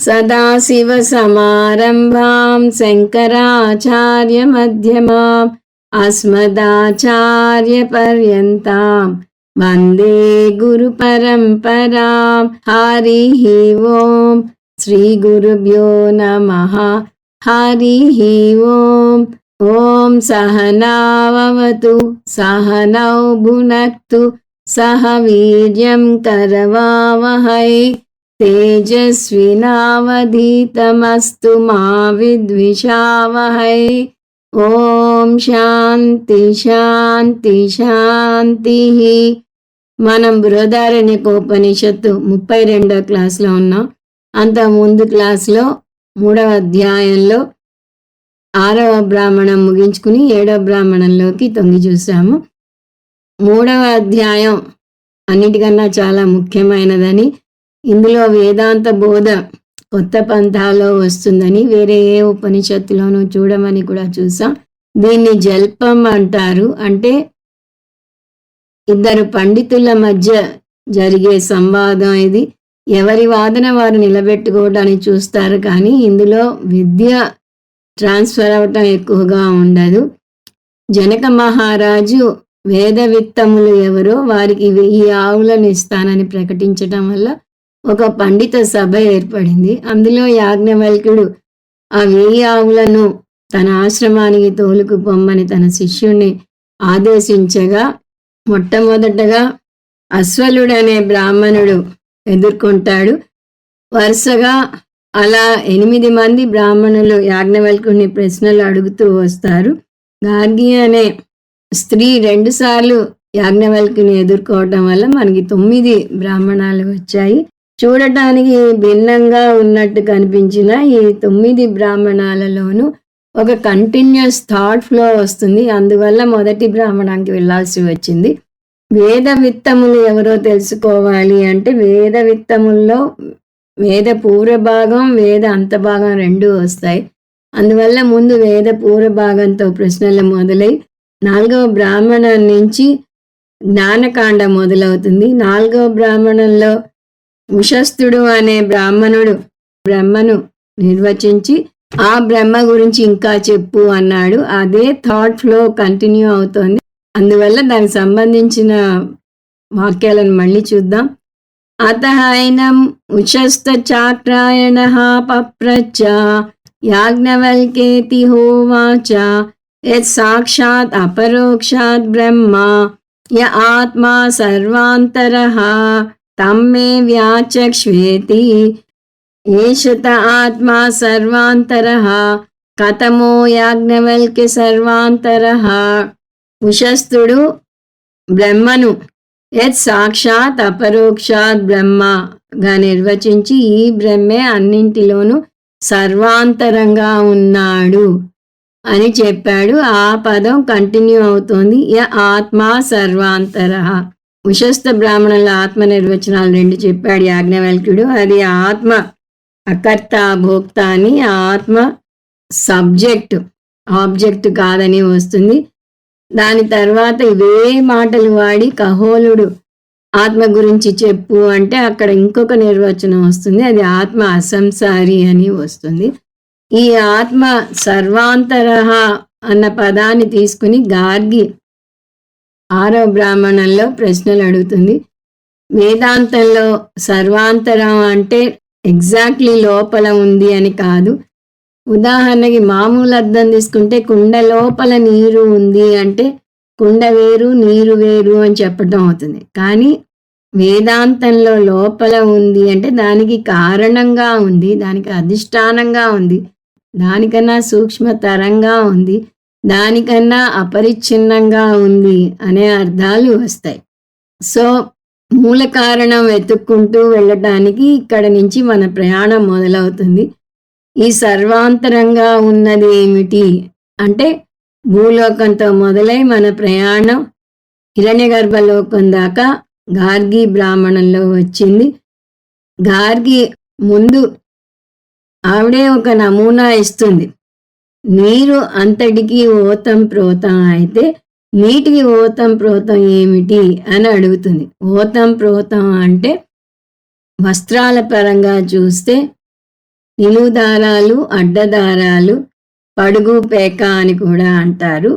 सदाशिवसमारम्भां शङ्कराचार्यमध्यमाम् अस्मदाचार्यपर्यन्तां वन्दे गुरुपरम्परां। हरिः ओं श्रीगुरुभ्यो नमः। हरिः ओं। ॐ सहनाववतु सहनौ भुनक्तु सह वीर्यं करवावहै तेजस्विनावधीतमस्तु मा विद्विषावहै। ఓం శాంతి శాంతి శాంతి. మనం బృహదారణ్యకోపనిషత్తు 32వ క్లాస్లో ఉన్నాం. అంత ముందు క్లాస్లో 3వ అధ్యాయంలో 6వ బ్రాహ్మణం ముగించుకుని 7వ బ్రాహ్మణంలోకి తొంగి చూసాము. 3వ అధ్యాయం అన్నిటికన్నా చాలా ముఖ్యమైనదని, ఇందులో వేదాంత బోధ కొత్త పంథాలో వస్తుందని వేరే ఏ ఉపనిషత్తులోనూ చూడమని కూడా చూసాం. దీన్ని జల్పం అంటారు. అంటే ఇద్దరు పండితుల మధ్య జరిగే సంవాదం ఇది. ఎవరి వాదన వారు నిలబెట్టుకోవడానికి చూస్తారు, కానీ ఇందులో విద్య ట్రాన్స్ఫర్ అవటం ఎక్కువగా ఉండదు. జనక మహారాజు వేదవిత్తములు ఎవరో వారికి 1000 ఆవులను ఇస్తానని ప్రకటించటం వల్ల ఒక పండిత సభ ఏర్పడింది. అందులో యాజ్ఞవల్క్యుడు ఆ 1000 ఆవులను తన ఆశ్రమానికి తోలుకు పొమ్మని తన శిష్యుణ్ణి ఆదేశించగా, మొట్టమొదటగా అశ్వలుడు అనే బ్రాహ్మణుడు ఎదుర్కొంటాడు. వరుసగా అలా 8 మంది బ్రాహ్మణులు యాజ్ఞవల్క్యుడిని ప్రశ్నలు అడుగుతూ వస్తారు. గార్గి అనే స్త్రీ 2 సార్లు యాజ్ఞవల్క్యుని ఎదుర్కోవటం వల్ల మనకి 9 బ్రాహ్మణాలు వచ్చాయి. చూడటానికి భిన్నంగా ఉన్నట్టు కనిపించిన ఈ 9 బ్రాహ్మణాలలోనూ ఒక కంటిన్యూస్ థాట్ ఫ్లో వస్తుంది. అందువల్ల మొదటి బ్రాహ్మణానికి వెళ్ళాల్సి వచ్చింది. వేద విత్తములు ఎవరో తెలుసుకోవాలి అంటే వేద విత్తముల్లో వేద పూర్వ భాగం వేద అంత భాగం 2 వస్తాయి. అందువల్ల ముందు వేద పూర్వ భాగంతో ప్రశ్నలు మొదలై 4వ బ్రాహ్మణం నుంచి జ్ఞానకాండ మొదలవుతుంది. 4వ బ్రాహ్మణంలో ఉషస్థుడు అనే బ్రాహ్మణుడు బ్రహ్మను నిర్వచించి ఆ బ్రహ్మ గురించి ఇంకా చెప్పు అన్నాడు. అదే థాట్ ఫ్లో కంటిన్యూ అవుతోంది. అందువల్ల దానికి సంబంధించిన వాక్యాలను మళ్ళీ చూద్దాం. అతహైనం ఉషస్థ చాక్రాయణ పప్రచ్చ యాజ్ఞవల్కేతి హోవాచ యత్ సాక్షాత్ అపరోక్షాత్ బ్రహ్మ య ఆత్మా సర్వాంతరః తమ్మే వ్యాచక్ష్వేతి ఏషత ఆత్మా సర్వాంతరః కథమో యాజ్ఞవల్క్య సర్వాంతరః. ఉషస్థుడు బ్రహ్మను యత్ సాక్షాత్ అపరోక్షాత్ బ్రహ్మగా నిర్వచించి ఈ బ్రహ్మే అన్నింటిలోనూ సర్వాంతరంగా ఉన్నాడు అని చెప్పాడు. ఆ పదం కంటిన్యూ అవుతోంది. య ఆత్మా సర్వాంతరః. ఉషస్థ బ్రాహ్మణుల ఆత్మ నిర్వచనాలు 2 చెప్పాడు యాజ్ఞవల్క్యుడు. అది ఆత్మ అకర్త భోక్త అని, ఆత్మ సబ్జెక్ట్ ఆబ్జెక్ట్ కాదని వస్తుంది. దాని తర్వాత ఇవే మాటలు వాడి కహోలుడు ఆత్మ గురించి చెప్పు అంటే అక్కడ ఇంకొక నిర్వచనం వస్తుంది. అది ఆత్మ అసంసారి అని వస్తుంది. ఈ ఆత్మ సర్వాంతరః అన్న పదాన్ని తీసుకుని గార్గి 6వ బ్రాహ్మణంలో ప్రశ్నలు అడుగుతుంది. వేదాంతంలో సర్వాంతరం అంటే ఎగ్జాక్ట్లీ లోపల ఉంది అని కాదు. ఉదాహరణకి మామూలు అర్థం తీసుకుంటే కుండ లోపల నీరు ఉంది అంటే కుండ వేరు నీరు వేరు అని చెప్పడం అవుతుంది. కానీ వేదాంతంలో లోపల ఉంది అంటే దానికి కారణంగా ఉంది, దానికి అధిష్టానంగా ఉంది, దానికన్నా సూక్ష్మతరంగా ఉంది, దానికన్నా అపరిచ్ఛిన్నంగా ఉంది అనే అర్థాలు వస్తాయి. సో మూల కారణం వెతుక్కుంటూ వెళ్ళటానికి ఇక్కడ నుంచి మన ప్రయాణం మొదలవుతుంది. ఈ సర్వాంతరంగా ఉన్నది ఏమిటి అంటే భూలోకంతో మొదలై మన ప్రయాణం హిరణ్యగర్భలోకం దాకా గార్గి బ్రాహ్మణంలో వచ్చింది. గార్గి ముందు ఆవిడే ఒక నమూనా ఇస్తుంది. నీరు అంతటికి ఓతం ప్రోతం అయితే నీటికి ఓతం ప్రోతం ఏమిటి అని అడుగుతుంది. ఓతం ప్రోతం అంటే వస్త్రాల పరంగా చూస్తే నిలువుదారాలు, అడ్డదారాలు, పడుగు పేక అని కూడా అంటారు.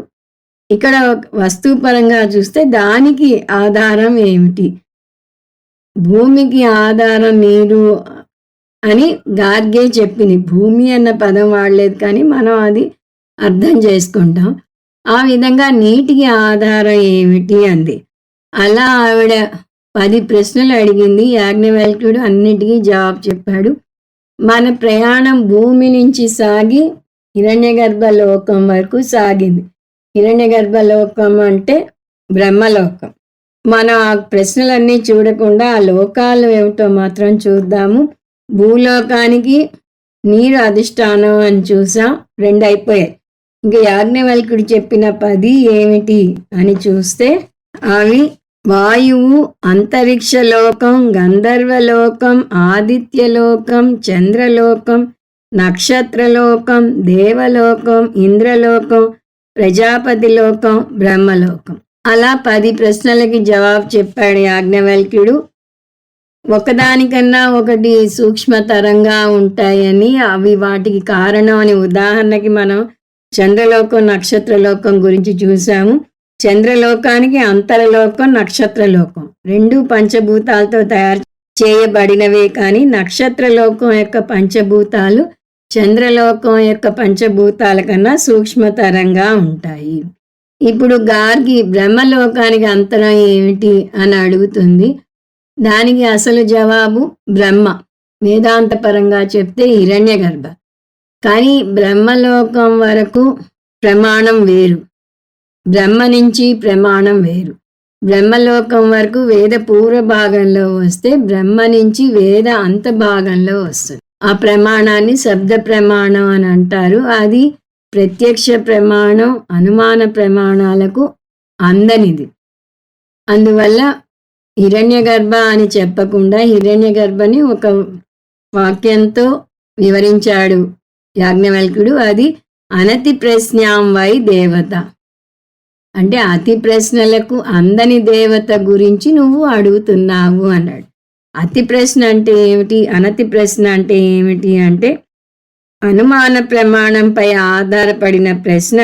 ఇక్కడ వస్తుపరంగా చూస్తే దానికి ఆధారం ఏమిటి? భూమికి ఆధారం నీరు అని గార్గే చెప్పింది. భూమి అన్న పదం వాడలేదు, కానీ మనం అది అర్థం చేసుకుంటాం. ఆ విధంగా నీటికి ఆధారం ఏమిటి అంది. అలా ఆవిడ 10 ప్రశ్నలు అడిగింది. యాజ్ఞవల్క్యుడు అన్నిటికీ జవాబు చెప్పాడు. మన ప్రయాణం భూమి నుంచి సాగి హిరణ్యగర్భ లోకం వరకు సాగింది. హిరణ్యగర్భ లోకం అంటే బ్రహ్మలోకం. మనం ఆ ప్రశ్నలన్నీ చూడకుండా ఆ లోకాలు ఏమిటో మాత్రం చూద్దాము. భూలోకానికి నీరు అధిష్టానం అని చూసాం, 2 అయిపోయాయి. ఇంకా యాజ్ఞవల్క్యుడు చెప్పిన 10 ఏమిటి అని చూస్తే అవి వాయువు, అంతరిక్షలోకం, గంధర్వలోకం, ఆదిత్యలోకం, చంద్రలోకం, నక్షత్రలోకం, దేవలోకం, ఇంద్రలోకం, ప్రజాపతి లోకం, బ్రహ్మలోకం. అలా 10 ప్రశ్నలకి జవాబు చెప్పాడు యాజ్ఞవల్క్యుడు. ఒకదానికన్నా ఒకటి సూక్ష్మతరంగా ఉంటాయని, అవి వాటికి కారణం అని ఉదాహరణకి మనం చంద్రలోకం, నక్షత్రలోకం గురించి చూసాము. చంద్రలోకానికి అంతరలోకం, నక్షత్రలోకం 2 పంచభూతాలతో తయారు చేయబడినవే, కానీ నక్షత్రలోకం యొక్క పంచభూతాలు చంద్రలోకం యొక్క పంచభూతాల కన్నా సూక్ష్మతరంగా ఉంటాయి. ఇప్పుడు గార్గి బ్రహ్మలోకానికి అంతరం ఏమిటి అని అడుగుతుంది. దానికి అసలు జవాబు బ్రహ్మ. వేదాంతపరంగా చెప్తే హిరణ్యగర్భ. కానీ బ్రహ్మలోకం వరకు ప్రమాణం వేరు, బ్రహ్మ నుంచి ప్రమాణం వేరు. బ్రహ్మలోకం వరకు వేద పూర్వ భాగంలో వస్తే బ్రహ్మ నుంచి వేద అంత భాగంలో వస్తుంది. ఆ ప్రమాణాన్ని శబ్ద ప్రమాణం అని అంటారు. అది ప్రత్యక్ష ప్రమాణం, అనుమాన ప్రమాణాలకు అందనిది. అందువల్ల హిరణ్యగర్భ అని చెప్పకుండా హిరణ్యగర్భని ఒక వాక్యంతో వివరించాడు యాజ్ఞవల్క్యుడు. అది అనతి ప్రశ్నాం వై దేవత, అంటే అతి ప్రశ్నలకు అందని దేవత గురించి నువ్వు అడుగుతున్నావు అన్నాడు. అతి ప్రశ్న అంటే ఏమిటి, అనతి ప్రశ్న అంటే ఏమిటి అంటే అనుమాన ప్రమాణంపై ఆధారపడిన ప్రశ్న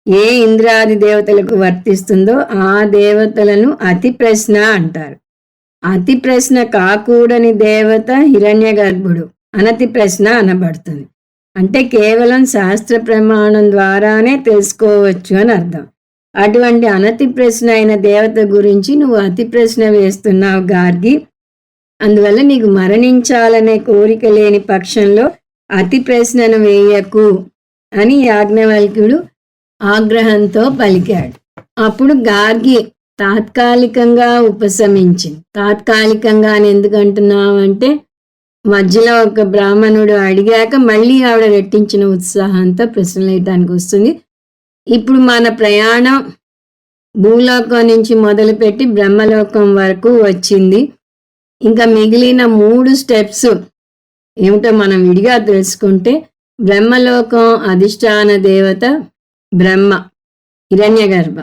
ఏ ఇంద్రాది దేవతలకు వర్తిస్తుందో ఆ దేవతలను అతి ప్రశ్న అంటారు. అతి ప్రశ్న కాకూడని దేవత హిరణ్యగర్భుడు అనతి ప్రశ్న అనబడుతుంది. అంటే కేవలం శాస్త్ర ప్రమాణం ద్వారానే తెలుసుకోవచ్చు అని అర్థం. అటువంటి అనతి ప్రశ్న అయిన దేవత గురించి నువ్వు అతి ప్రశ్న వేస్తున్నావు గార్గి. అందువల్ల నీకు మరణించాలనే కోరిక లేని పక్షంలో అతి ప్రశ్నను వేయకు అని యాజ్ఞవల్క్యుడు ఆగ్రహంతో పలికాడు. అప్పుడు గార్గి తాత్కాలికంగా ఉపశమించింది. తాత్కాలికంగా అని ఎందుకంటున్నావంటే మధ్యలో ఒక బ్రాహ్మణుడు అడిగాక మళ్ళీ ఆవిడ రెట్టించిన ఉత్సాహంతో ప్రశ్నలు వేయటానికి వస్తుంది. ఇప్పుడు మన ప్రయాణం భూలోకం నుంచి మొదలుపెట్టి బ్రహ్మలోకం వరకు వచ్చింది. ఇంకా మిగిలిన 3 స్టెప్స్ ఏమిటో మనం విడిగా తెలుసుకుంటే, బ్రహ్మలోకం అధిష్టాన దేవత బ్రహ్మ, హిరణ్యగర్భ.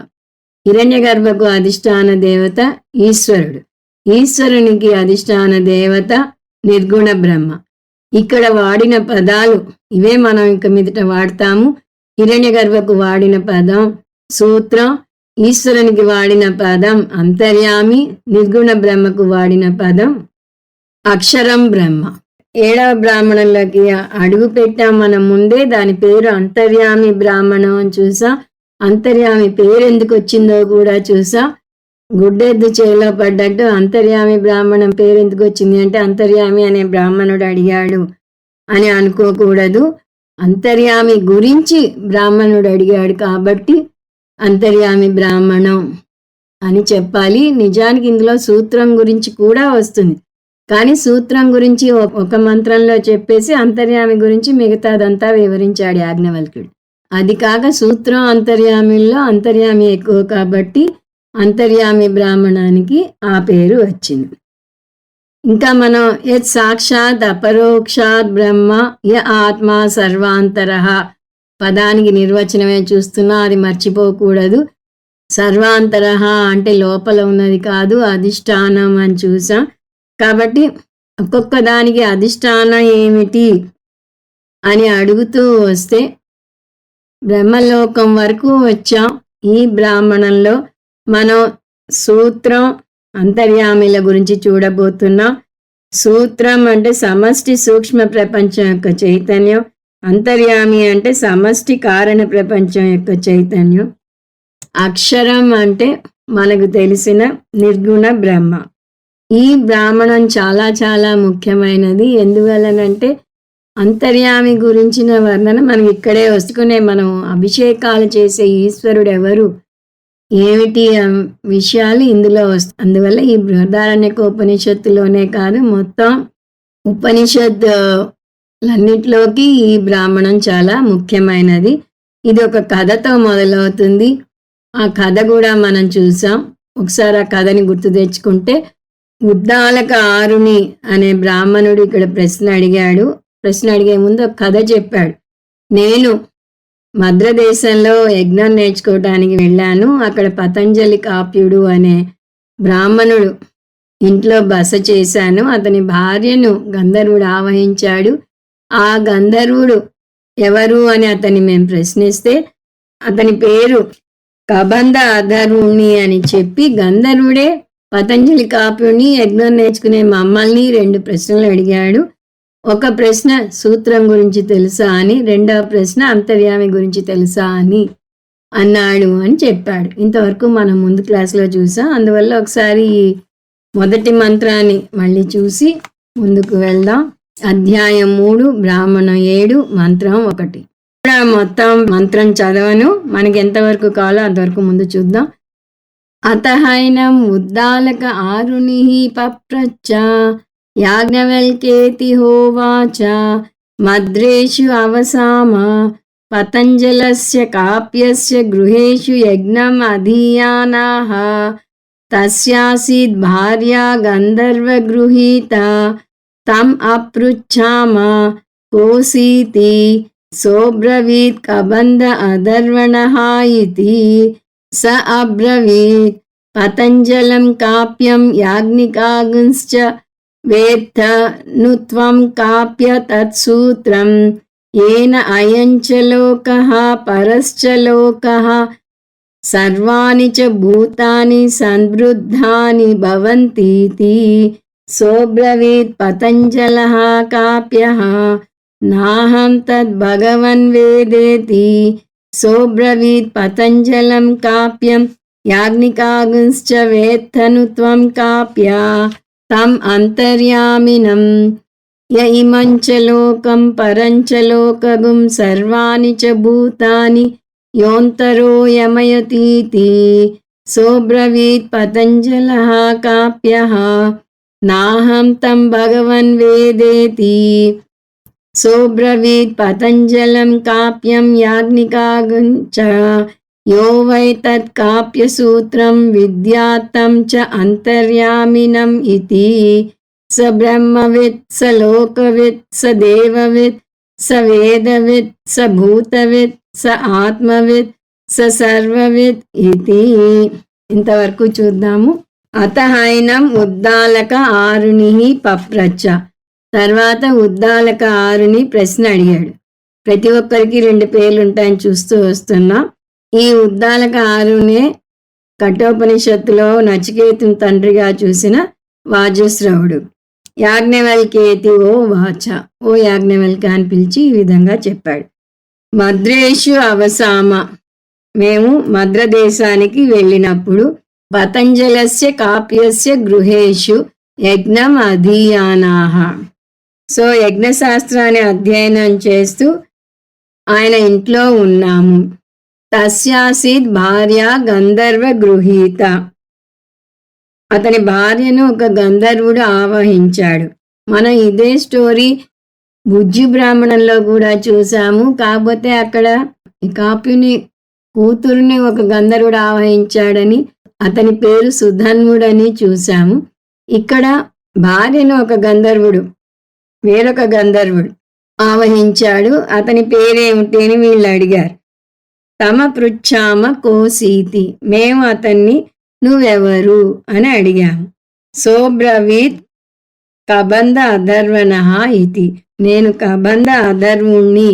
హిరణ్యగర్భకు అధిష్టాన దేవత ఈశ్వరుడు. ఈశ్వరునికి అధిష్టాన దేవత నిర్గుణ బ్రహ్మ. ఇక్కడ వాడిన పదాలు ఇవే మనం ఇక మీదట వాడతాము. హిరణ్యగర్భకు వాడిన పదం సూత్రం, ఈశ్వరునికి వాడిన పదం అంతర్యామి, నిర్గుణ బ్రహ్మకు వాడిన పదం అక్షరం బ్రహ్మ. 7వ బ్రాహ్మణంలోకి అడుగు పెట్టాం మనం ముందే. దాని పేరు అంతర్యామి బ్రాహ్మణం అని చూసాం. అంతర్యామి పేరు ఎందుకు వచ్చిందో కూడా చూసాం. గుడ్డెద్దు చేలో పడ్డట్టు అంతర్యామి బ్రాహ్మణం పేరు ఎందుకు వచ్చింది అంటే అంతర్యామి అనే బ్రాహ్మణుడు అడిగాడు అని అనుకోకూడదు. అంతర్యామి గురించి బ్రాహ్మణుడు అడిగాడు కాబట్టి అంతర్యామి బ్రాహ్మణం అని చెప్పాలి. నిజానికి ఇందులో సూత్రం గురించి కూడా వస్తుంది, కానీ సూత్రం గురించి ఒక మంత్రంలో చెప్పేసి అంతర్యామి గురించి మిగతాదంతా వివరించాడు యాజ్ఞవల్క్యుడు. అది కాక సూత్రం అంతర్యామిల్లో అంతర్యామి ఎక్కువ కాబట్టి అంతర్యామి బ్రాహ్మణానికి ఆ పేరు వచ్చింది. ఇంకా మనం యత్ సాక్షాత్ అపరోక్షాత్ బ్రహ్మ య ఆత్మ సర్వాంతరః పదానికి నిర్వచనమే చూస్తున్నా, అది మర్చిపోకూడదు. సర్వాంతరః అంటే లోపల ఉన్నది కాదు, అధిష్టానం అని చూసాం. కాబట్టి ఒక్కొక్క దానికి అధిష్టానం ఏమిటి అని అడుగుతూ వస్తే బ్రహ్మలోకం వరకు వచ్చాం. ఈ బ్రాహ్మణంలో మనం సూత్రం అంతర్యామిల గురించి చూడబోతున్నాం. సూత్రం అంటే సమష్టి సూక్ష్మ ప్రపంచం యొక్క చైతన్యం, అంతర్యామి అంటే సమష్టి కారణ ప్రపంచం యొక్క చైతన్యం, అక్షరం అంటే మనకు తెలిసిన నిర్గుణ బ్రహ్మ. ఈ బ్రాహ్మణం చాలా చాలా ముఖ్యమైనది. ఎందువలనంటే అంతర్యామి గురించిన వర్ణన మనకి ఇక్కడే వస్తుకునే మనం అభిషేకాలు చేసే ఈశ్వరుడు ఎవరు ఏమిటి విషయాలు ఇందులో వస్తాయి. అందువల్ల ఈ బృహదారణ్యక ఉపనిషత్తులోనే కాదు మొత్తం ఉపనిషత్తులన్నిటిలోకి ఈ బ్రాహ్మణం చాలా ముఖ్యమైనది. ఇది ఒక కథతో మొదలవుతుంది. ఆ కథ కూడా మనం చూసాం. ఒకసారి ఆ కథని గుర్తు తెచ్చుకుంటే, ఉద్దాలక ఆరుని అనే బ్రాహ్మణుడు ఇక్కడ ప్రశ్న అడిగాడు. ప్రశ్న అడిగే ముందు ఒక కథ చెప్పాడు. నేను మద్రదేశంలో యజ్ఞం నేర్చుకోవడానికి వెళ్ళాను. అక్కడ పతంజలి కాప్యుడు అనే బ్రాహ్మణుడు ఇంట్లో బస చేశాను. అతని భార్యను గంధర్వుడు ఆవహించాడు. ఆ గంధర్వుడు ఎవరు అని అతన్ని మేము ప్రశ్నిస్తే అతని పేరు కబంధ అధర్వుణ్ణి అని చెప్పి గంధర్వుడే పతంజలి కాప్యుడిని యజ్ఞం నేర్చుకునే మమ్మల్ని 2 ప్రశ్నలు అడిగాడు. ఒక ప్రశ్న సూత్రం గురించి తెలుసా అని, రెండవ ప్రశ్న అంతర్యామి గురించి తెలుసా అని అన్నాడు అని చెప్పాడు. ఇంతవరకు మనం ముందు క్లాసులో చూసాం. అందువల్ల ఒకసారి ఈ మొదటి మంత్రాన్ని మళ్ళీ చూసి ముందుకు వెళ్దాం. అధ్యాయం 3, బ్రాహ్మణం 7, మంత్రం 1. మొత్తం మంత్రం చదవను, మనకి ఎంతవరకు కావాలో అంతవరకు ముందు చూద్దాం. అతహైనం ఉద్దాలక ఆరుణిః పప్రచ్చ యాజ్ఞవల్కేతి హోవాచ మద్రేషు అవసామ పతంజలస్య కాప్యస్య గృహేషు యజ్ఞం అధీయానాః తస్యాసీద్ భార్యా గంధర్వగృహీత తం అపృచ్ఛామ కోసీతి సోబ్రవీత్ కబంధ అధర్వణః ఇతి స అబ్రవీత్ పతంజలం కాప్యం యాజ్ఞికాగుంశ్చ వేత్త నుత్వం కాప్య తత్సూత్రం ఏన అయంచ లోకః పరశ్చ లోకః సర్వాణి చ భూతాని సంవృద్ధాని భవంతీతి సోబ్రవీత్ పతంజలః కాప్యః నాహం తద్భగవన్ వేదేతి సోబ్రవీత్ పతంజలం కాప్యం యాజ్ఞికాగుంశ్చ వేత్తను త్వం కాప్య తం అంతర్యామినం య ఇమంచ లోకం పరంచ లోకగుం సర్వాణి చ భూతాని యోంతరో యమయతీతి సోబ్రవీత్ పతంజలః కాప్యః నాహం తం భగవన్ వేదేతి సోబ్రవీత్ పతంజలం కాప్యం యాజ్ఞికాగుంచ యో వై తత్ కాప్య సూత్రం విద్యాత్తం చ అంతర్యామినం ఇతి స బ్రహ్మవిత్ స లోకవిత్ స దేవవిత్ స వేదవిత్ స భూతవిత్ స ఆత్మవిత్ స సర్వవిత్ ఇతి. ఇంతవరకు చూద్దాము. అతహైనం ఉద్దాలక ఆరుణిః పప్రచ్చ. తర్వాత ఉద్దాలక ఆరుని ప్రశ్న అడిగాడు. ప్రతి ఒక్కరికి 2 పేర్లు ఉంటాయని చూస్తూ వస్తున్నాం. ఈ ఉద్దాలక ఆరునే కఠోపనిషత్తులో నచికేతుని తండ్రిగా చూసిన వాజశ్రవుడు. యాజ్ఞవల్కేతి ఓ వాచ, ఓ యాజ్ఞవల్క అని పిలిచి ఈ విధంగా చెప్పాడు. మద్రేషు అవసామ, మేము మద్రదేశానికి వెళ్ళినప్పుడు పతంజలస్య కాప్యస్య గృహేషు యజ్ఞం అధీయానాః. సో యజ్ఞశాస్త్రాన్ని అధ్యయనం చేస్తూ ఆయన ఇంట్లో ఉన్నాము. తస్యాసీద్ భార్య గంధర్వ గృహీత, అతని భార్యను ఒక గంధర్వుడు ఆవహించాడు. మనం ఇదే స్టోరీ బుజ్జి బ్రాహ్మణంలో కూడా చూసాము. కాకపోతే అక్కడ ఈ కాప్యుని కూతురుని ఒక గంధర్వుడు ఆవహించాడని, అతని పేరు సుధన్వుడని చూసాము. ఇక్కడ భార్యను ఒక గంధర్వుడు, వేరొక గంధర్వుడు ఆవహించాడు. అతని పేరేమిటి అని వీళ్ళు అడిగారు. తమ పృచ్ఛామ కోసీతి, మేము అతన్ని నువ్వెవరు అని అడిగాము. సోబ్రవీత్ కబంధ అధర్వణః ఇతి, నేను కబంధ అధర్వుణ్ణి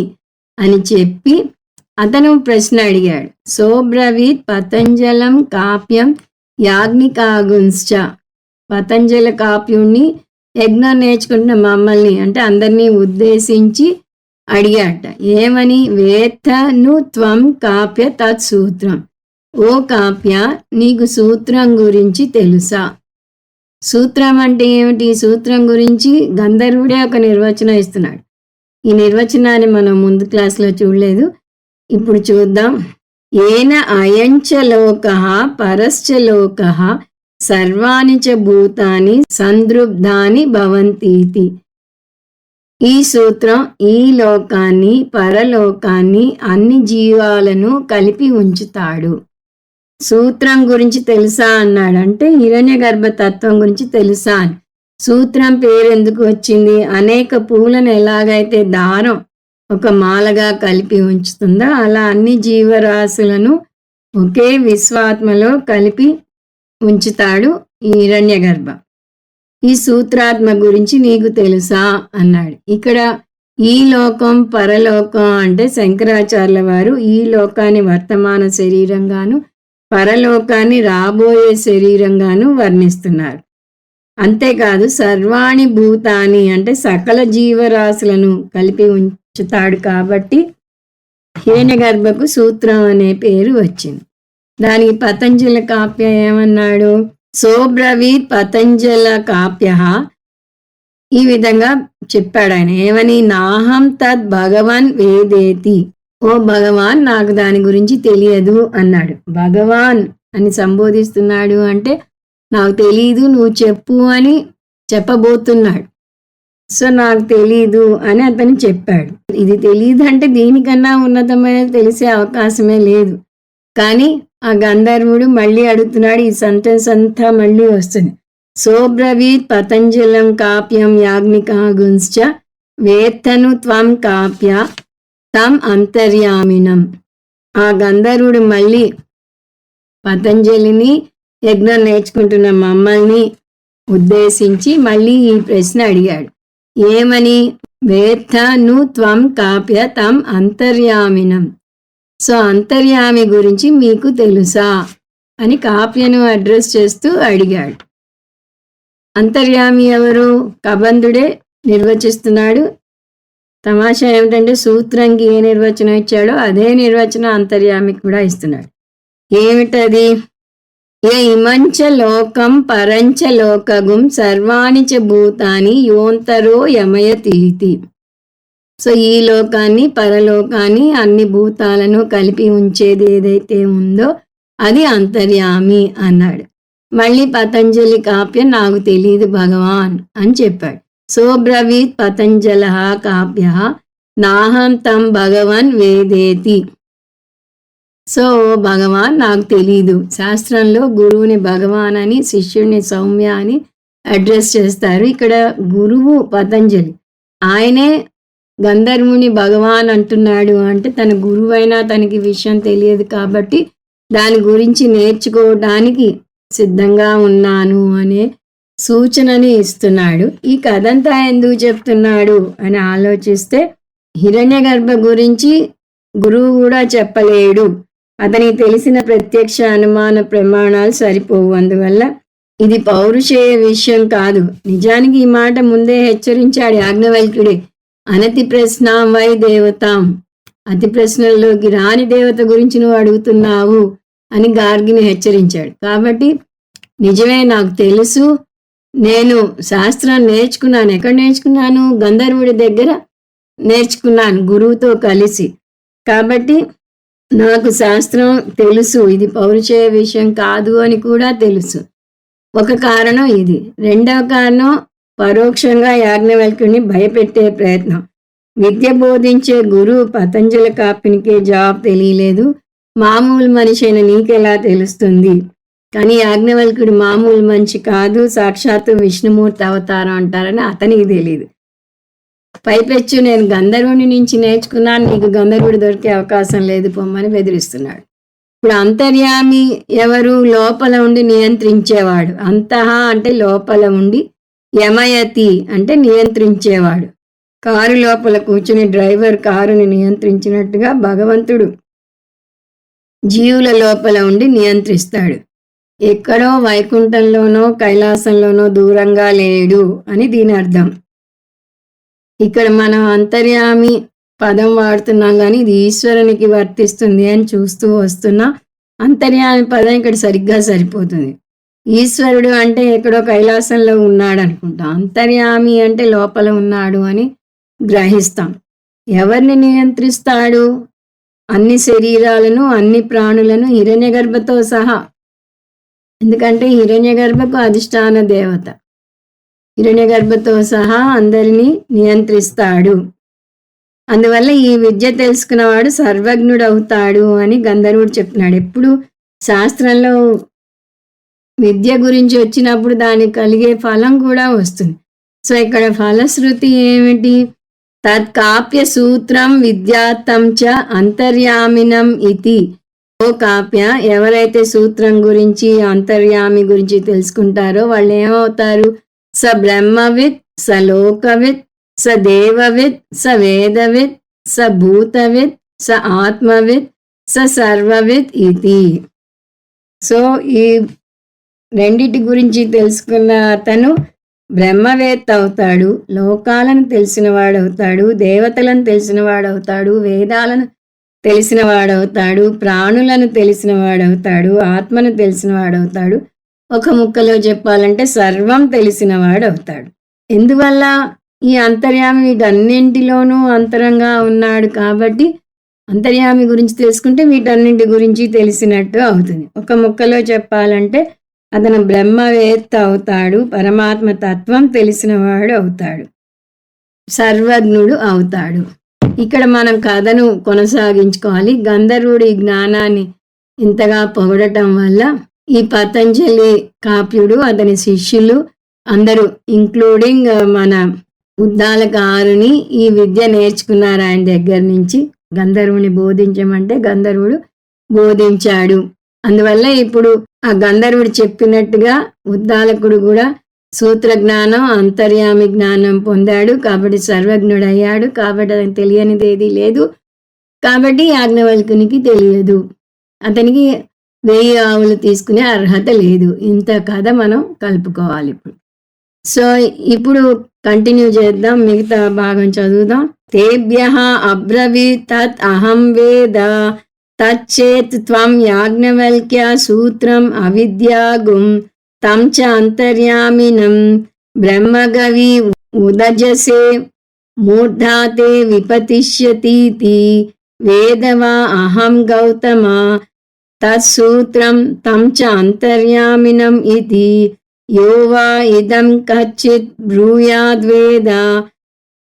అని చెప్పి అతను ప్రశ్న అడిగాడు. సోబ్రవీత్ పతంజలం కాప్యం యాజ్ఞికాగుంశ్చ. పతంజల కాప్యుణ్ణి యజ్ఞం నేర్చుకుంటున్న మమ్మల్ని అంటే అందరినీ ఉద్దేశించి అడిగాట. ఏమని? వేత్తను త్వం కాప్య తత్సూత్రం. ఓ కాప్య, నీకు సూత్రం గురించి తెలుసా? సూత్రం అంటే ఏమిటి? సూత్రం గురించి గంధర్వుడే ఒక నిర్వచనం ఇస్తున్నాడు. ఈ నిర్వచనాన్ని మనం ముందు క్లాస్లో చూడలేదు, ఇప్పుడు చూద్దాం. ఏన అయంచ లోకః పరశ్చ లోకః సర్వాణి చ భూతాని సందృబ్ధాని భవంతీతి. ఈ సూత్రం ఈ లోకాన్ని పరలోకాన్ని అన్ని జీవాలను కలిపి ఉంచుతాడు. సూత్రం గురించి తెలుసా అన్నాడు. అంటే హిరణ్య గర్భతత్వం గురించి తెలుసా అని. సూత్రం పేరు ఎందుకు వచ్చింది? అనేక పూలను ఎలాగైతే దారం ఒక మాలగా కలిపి ఉంచుతుందో అలా అన్ని జీవరాశులను ఒకే విశ్వాత్మలో కలిపి ఉంచుతాడు ఈ హిరణ్య గర్భ. ఈ సూత్రాత్మ గురించి నీకు తెలుసా అన్నాడు. ఇక్కడ ఈ లోకం పరలోకం అంటే శంకరాచార్యుల వారు ఈ లోకాన్ని వర్తమాన శరీరంగాను పరలోకాన్ని రాబోయే శరీరంగాను వర్ణిస్తున్నారు. అంతేకాదు సర్వాణి భూతాని అంటే సకల జీవరాశులను కలిపి ఉంచుతాడు కాబట్టి హిరణ్యగర్భకు సూత్రం అనే పేరు వచ్చింది. దానికి పతంజల కాప్య ఏమన్నాడు? సోబ్రవీత్ పతంజల కాప్య. ఈ విధంగా చెప్పాడు ఆయన. ఏమని? నాహం తద్ భగవాన్ వేదేతి. ఓ భగవాన్, నాకు దాని గురించి తెలియదు అన్నాడు. భగవాన్ అని సంబోధిస్తున్నాడు అంటే నాకు తెలీదు, నువ్వు చెప్పు అని చెప్పబోతున్నాడు. సో నాకు తెలీదు అని అతను చెప్పాడు. ఇది తెలీదు అంటే దీనికన్నా ఉన్నతమైనది తెలిసే అవకాశమే లేదు. కానీ ఆ గంధర్వుడు మళ్ళీ అడుగుతున్నాడు. ఈ సెంటెన్స్ అంతా మళ్ళీ వస్తుంది. సోబ్రవీత్ పతంజలం కాప్యం యాజ్ఞికాగుంశ్చ వేత్తను త్వం కాప్య తం అంతర్యామినం. ఆ గంధర్వుడు మళ్ళీ పతంజలిని యజ్ఞం నేర్చుకుంటున్న మమ్మల్ని ఉద్దేశించి మళ్ళీ ఈ ప్రశ్న అడిగాడు. ఏమని? వేత్తను త్వం కాప్య తం అంతర్యామినం. సో అంతర్యామి గురించి మీకు తెలుసా అని కాప్యను అడ్రస్ చేస్తూ అడిగాడు. అంతర్యామి ఎవరు? కబంధుడే నిర్వచిస్తున్నాడు. తమాషా ఏమిటంటే సూత్రంకి ఏ నిర్వచనం ఇచ్చాడో అదే నిర్వచనం అంతర్యామికి కూడా ఇస్తున్నాడు. ఏమిటది? ఏ ఇమంచ లోకం పరంచ లోకగుం సర్వాణి చ భూతాని యోంతరో యమయతీతి. సో ఈ లోకాన్ని పరలోకాన్ని అన్ని భూతాలను కలిపి ఉంచేది ఏదైతే ఉందో అది అంతర్యామి అన్నాడు. మళ్ళీ పతంజలి కాప్య నాకు తెలియదు భగవాన్ అని చెప్పాడు. సోబ్రవీత్ పతంజల కాప్య నాహం తం భగవన్ వేదేతి. సో భగవాన్ నాకు తెలీదు. శాస్త్రంలో గురువుని భగవాన్ అని శిష్యుడిని సౌమ్య అని అడ్రస్ చేస్తారు. ఇక్కడ గురువు పతంజలి, ఆయనే గంధర్వుని భగవాన్ అంటున్నాడు అంటే తన గురువైనా తనకి విషయం తెలియదు కాబట్టి దాని గురించి నేర్చుకోవడానికి సిద్ధంగా ఉన్నాను అనే సూచనని ఇస్తున్నాడు. ఈ కథంతా ఎందుకు చెప్తున్నాడు అని ఆలోచిస్తే హిరణ్య గర్భ గురించి గురువు కూడా చెప్పలేడు. అతనికి తెలిసిన ప్రత్యక్ష అనుమాన ప్రమాణాలు సరిపోవు. అందువల్ల ఇది పౌరుషేయ విషయం కాదు. నిజానికి ఈ మాట ముందే హెచ్చరించాడు యాజ్ఞవల్క్యుడే. అనతి ప్రశ్నాం వై దేవతాం. అతి ప్రశ్నల్లోకి రాని దేవత గురించి నువ్వు అడుగుతున్నావు అని గార్గిని హెచ్చరించాడు. కాబట్టి నిజమే, నాకు తెలుసు, నేను శాస్త్రం నేర్చుకున్నాను. ఎక్కడ నేర్చుకున్నాను? గంధర్వుడి దగ్గర నేర్చుకున్నాను గురువుతో కలిసి. కాబట్టి నాకు శాస్త్రం తెలుసు, ఇది పౌరుషేయ విషయం కాదు అని కూడా తెలుసు. ఒక కారణం ఇది. రెండవ కారణం పరోక్షంగా యాజ్ఞవల్క్యుని భయపెట్టే ప్రయత్నం. విద్య బోధించే గురువు పతంజలి కాప్యునికే జవాబు తెలియలేదు. మామూలు మనిషి అయిన నీకెలా తెలుస్తుంది? కానీ యాజ్ఞవల్క్యుడు మామూలు మనిషి కాదు, సాక్షాత్తు విష్ణుమూర్తి అవతారం అంటారని అతనికి తెలియదు. పైపెచ్చు నేను గంధర్వుని నుంచి నేర్చుకున్నాను, నీకు గంధర్వుడు దొరికే అవకాశం లేదు పొమ్మని బెదిరిస్తున్నాడు. ఇప్పుడు అంతర్యామి ఎవరు? లోపల ఉండి నియంత్రించేవాడు. అంతః అంటే లోపల ఉండి, యమయతి అంటే నియంత్రించేవాడు. కారు లోపల కూర్చుని డ్రైవర్ కారుని నియంత్రించినట్టుగా భగవంతుడు జీవుల లోపల ఉండి నియంత్రిస్తాడు. ఎక్కడో వైకుంఠంలోనో కైలాసంలోనో దూరంగా లేడు అని దీని అర్థం. ఇక్కడ మనం అంతర్యామి పదం వాడుతున్నాం కానీ ఇది ఈశ్వరునికి వర్తిస్తుంది అని చూస్తూ వస్తున్నాం. అంతర్యామి పదం ఇక్కడ సరిగ్గా సరిపోతుంది. ఈశ్వరుడు అంటే ఎక్కడో కైలాసంలో ఉన్నాడు అనుకుంటాం. అంతర్యామి అంటే లోపల ఉన్నాడు అని గ్రహిస్తాం. ఎవరిని నియంత్రిస్తాడు? అన్ని శరీరాలను, అన్ని ప్రాణులను హిరణ్యగర్భతో సహా. ఎందుకంటే హిరణ్యగర్భకు అధిష్టాన దేవత. హిరణ్యగర్భతో సహా అందరినీ నియంత్రిస్తాడు. అందువల్ల ఈ విద్య తెలుసుకున్నవాడు సర్వజ్ఞుడు అవుతాడు అని గంధర్వుడు చెప్తున్నాడు. ఎప్పుడు శాస్త్రంలో విద్య గురించి వచ్చినప్పుడు దానికి కలిగే ఫలం కూడా వస్తుంది. సో ఇక్కడ ఫలశ్రుతి ఏమిటి? తత్కాప్య సూత్రం విద్యార్థం చ అంతర్యామినం ఇతి. ఓ కాప్య, ఎవరైతే సూత్రం గురించి అంతర్యామి గురించి తెలుసుకుంటారో వాళ్ళు ఏమవుతారు? స బ్రహ్మవిత్, స లోకవిత్, స దేవవిత్, స వేదవిత్, స భూతవిత్, స ఆత్మవిత్, స సర్వవిత్ ఇతి. సో ఈ రెండిటి గురించి తెలుసుకున్న అతను బ్రహ్మవేత్త అవుతాడు, లోకాలను తెలిసిన వాడవుతాడు, దేవతలను తెలిసిన వాడవుతాడు, వేదాలను తెలిసిన వాడవుతాడు, ప్రాణులను తెలిసిన వాడవుతాడు, ఆత్మను తెలిసిన వాడవుతాడు. ఒక ముక్కలో చెప్పాలంటే సర్వం తెలిసిన వాడవుతాడు. ఎందువల్ల? ఈ అంతర్యామి వీటన్నింటిలోనూ అంతరంగా ఉన్నాడు కాబట్టి అంతర్యామి గురించి తెలుసుకుంటే వీటన్నింటి గురించి తెలిసినట్టు అవుతుంది. ఒక ముక్కలో చెప్పాలంటే అతను బ్రహ్మవేత్త అవుతాడు, పరమాత్మ తత్వం తెలిసిన వాడు అవుతాడు, సర్వజ్ఞుడు అవుతాడు. ఇక్కడ మనం కథను కొనసాగించుకోవాలి. గంధర్వుడు ఈ జ్ఞానాన్ని ఇంతగా పొగడటం వల్ల ఈ పతంజలి కాప్యుడు, అతని శిష్యులు అందరూ ఇంక్లూడింగ్ మన ఉద్దాలకారుని ఈ విద్య నేర్చుకున్నారు ఆయన దగ్గర నుంచి. గంధర్వుని బోధించమంటే గంధర్వుడు బోధించాడు. అందువల్ల ఇప్పుడు ఆ గంధర్వుడు చెప్పినట్టుగా ఉద్దాలకుడు కూడా సూత్ర జ్ఞానం, అంతర్యామి జ్ఞానం పొందాడు. కాబట్టి సర్వజ్ఞుడయ్యాడు. కాబట్టి అతనికి తెలియనిది ఏదీ లేదు. కాబట్టి యాజ్ఞవల్కునికి తెలియదు. అతనికి 1000 ఆవులు తీసుకునే అర్హత లేదు. ఇంత కథ మనం కలుపుకోవాలి ఇప్పుడు. సో ఇప్పుడు కంటిన్యూ చేద్దాం, మిగతా భాగం చదువుదాం. తేభ్యః అబ్రవీత్ తత్ అహం వేద తచ్చేత్ త్వం యాజ్ఞవల్క్య సూత్రం అవిద్యాగుం తం చ అంతర్యామినం బ్రహ్మగవి ఉదజసే మూర్ధాతే విపతిష్యతీతి వేదవా అహం గౌతమ తత్సూత్రం తం చ అంతర్యామినం ఇతి యో వా ఇదం కచ్చిత్ బ్రూయాద్వేద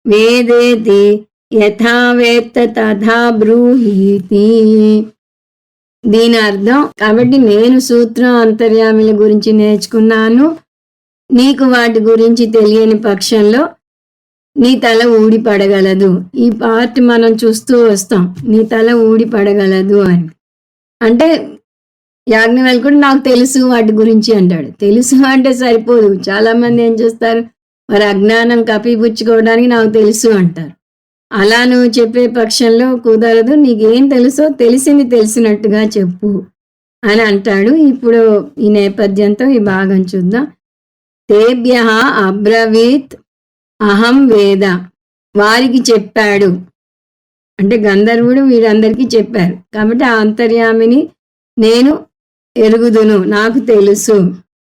వేదేతి యథా వేత్త తథా బ్రూహీతి. దీని అర్థం, కాబట్టి నేను సూత్రం అంతర్యామిల గురించి నేర్చుకున్నాను, నీకు వాటి గురించి తెలియని పక్షంలో నీ తల ఊడి పడగలదు. ఈ పార్ట్ మనం చూస్తూ వస్తాం, నీ తల ఊడి పడగలదు అని. అంటే యాజ్ఞవల్కుడు నాకు తెలుసు వాటి గురించి అంటాడు. తెలుసు అంటే సరిపోదు. చాలా మంది ఏం చేస్తారు, వారి అజ్ఞానం కప్పిపుచ్చుకోవడానికి నాకు తెలుసు అంటారు. అలా నువ్వు చెప్పే పక్షంలో కుదరదు. నీకేం తెలుసో తెలిసింది తెలిసినట్టుగా చెప్పు అని అంటాడు. ఇప్పుడు ఈ నేపథ్యంతో ఈ భాగం చూద్దాం. తేభ్యః అబ్రవీత్ అహం వేద. వారికి చెప్పాడు అంటే గంధర్వుడు వీరందరికీ చెప్పారు. కాబట్టి ఆ అంతర్యామిని నేను ఎరుగుదును, నాకు తెలుసు.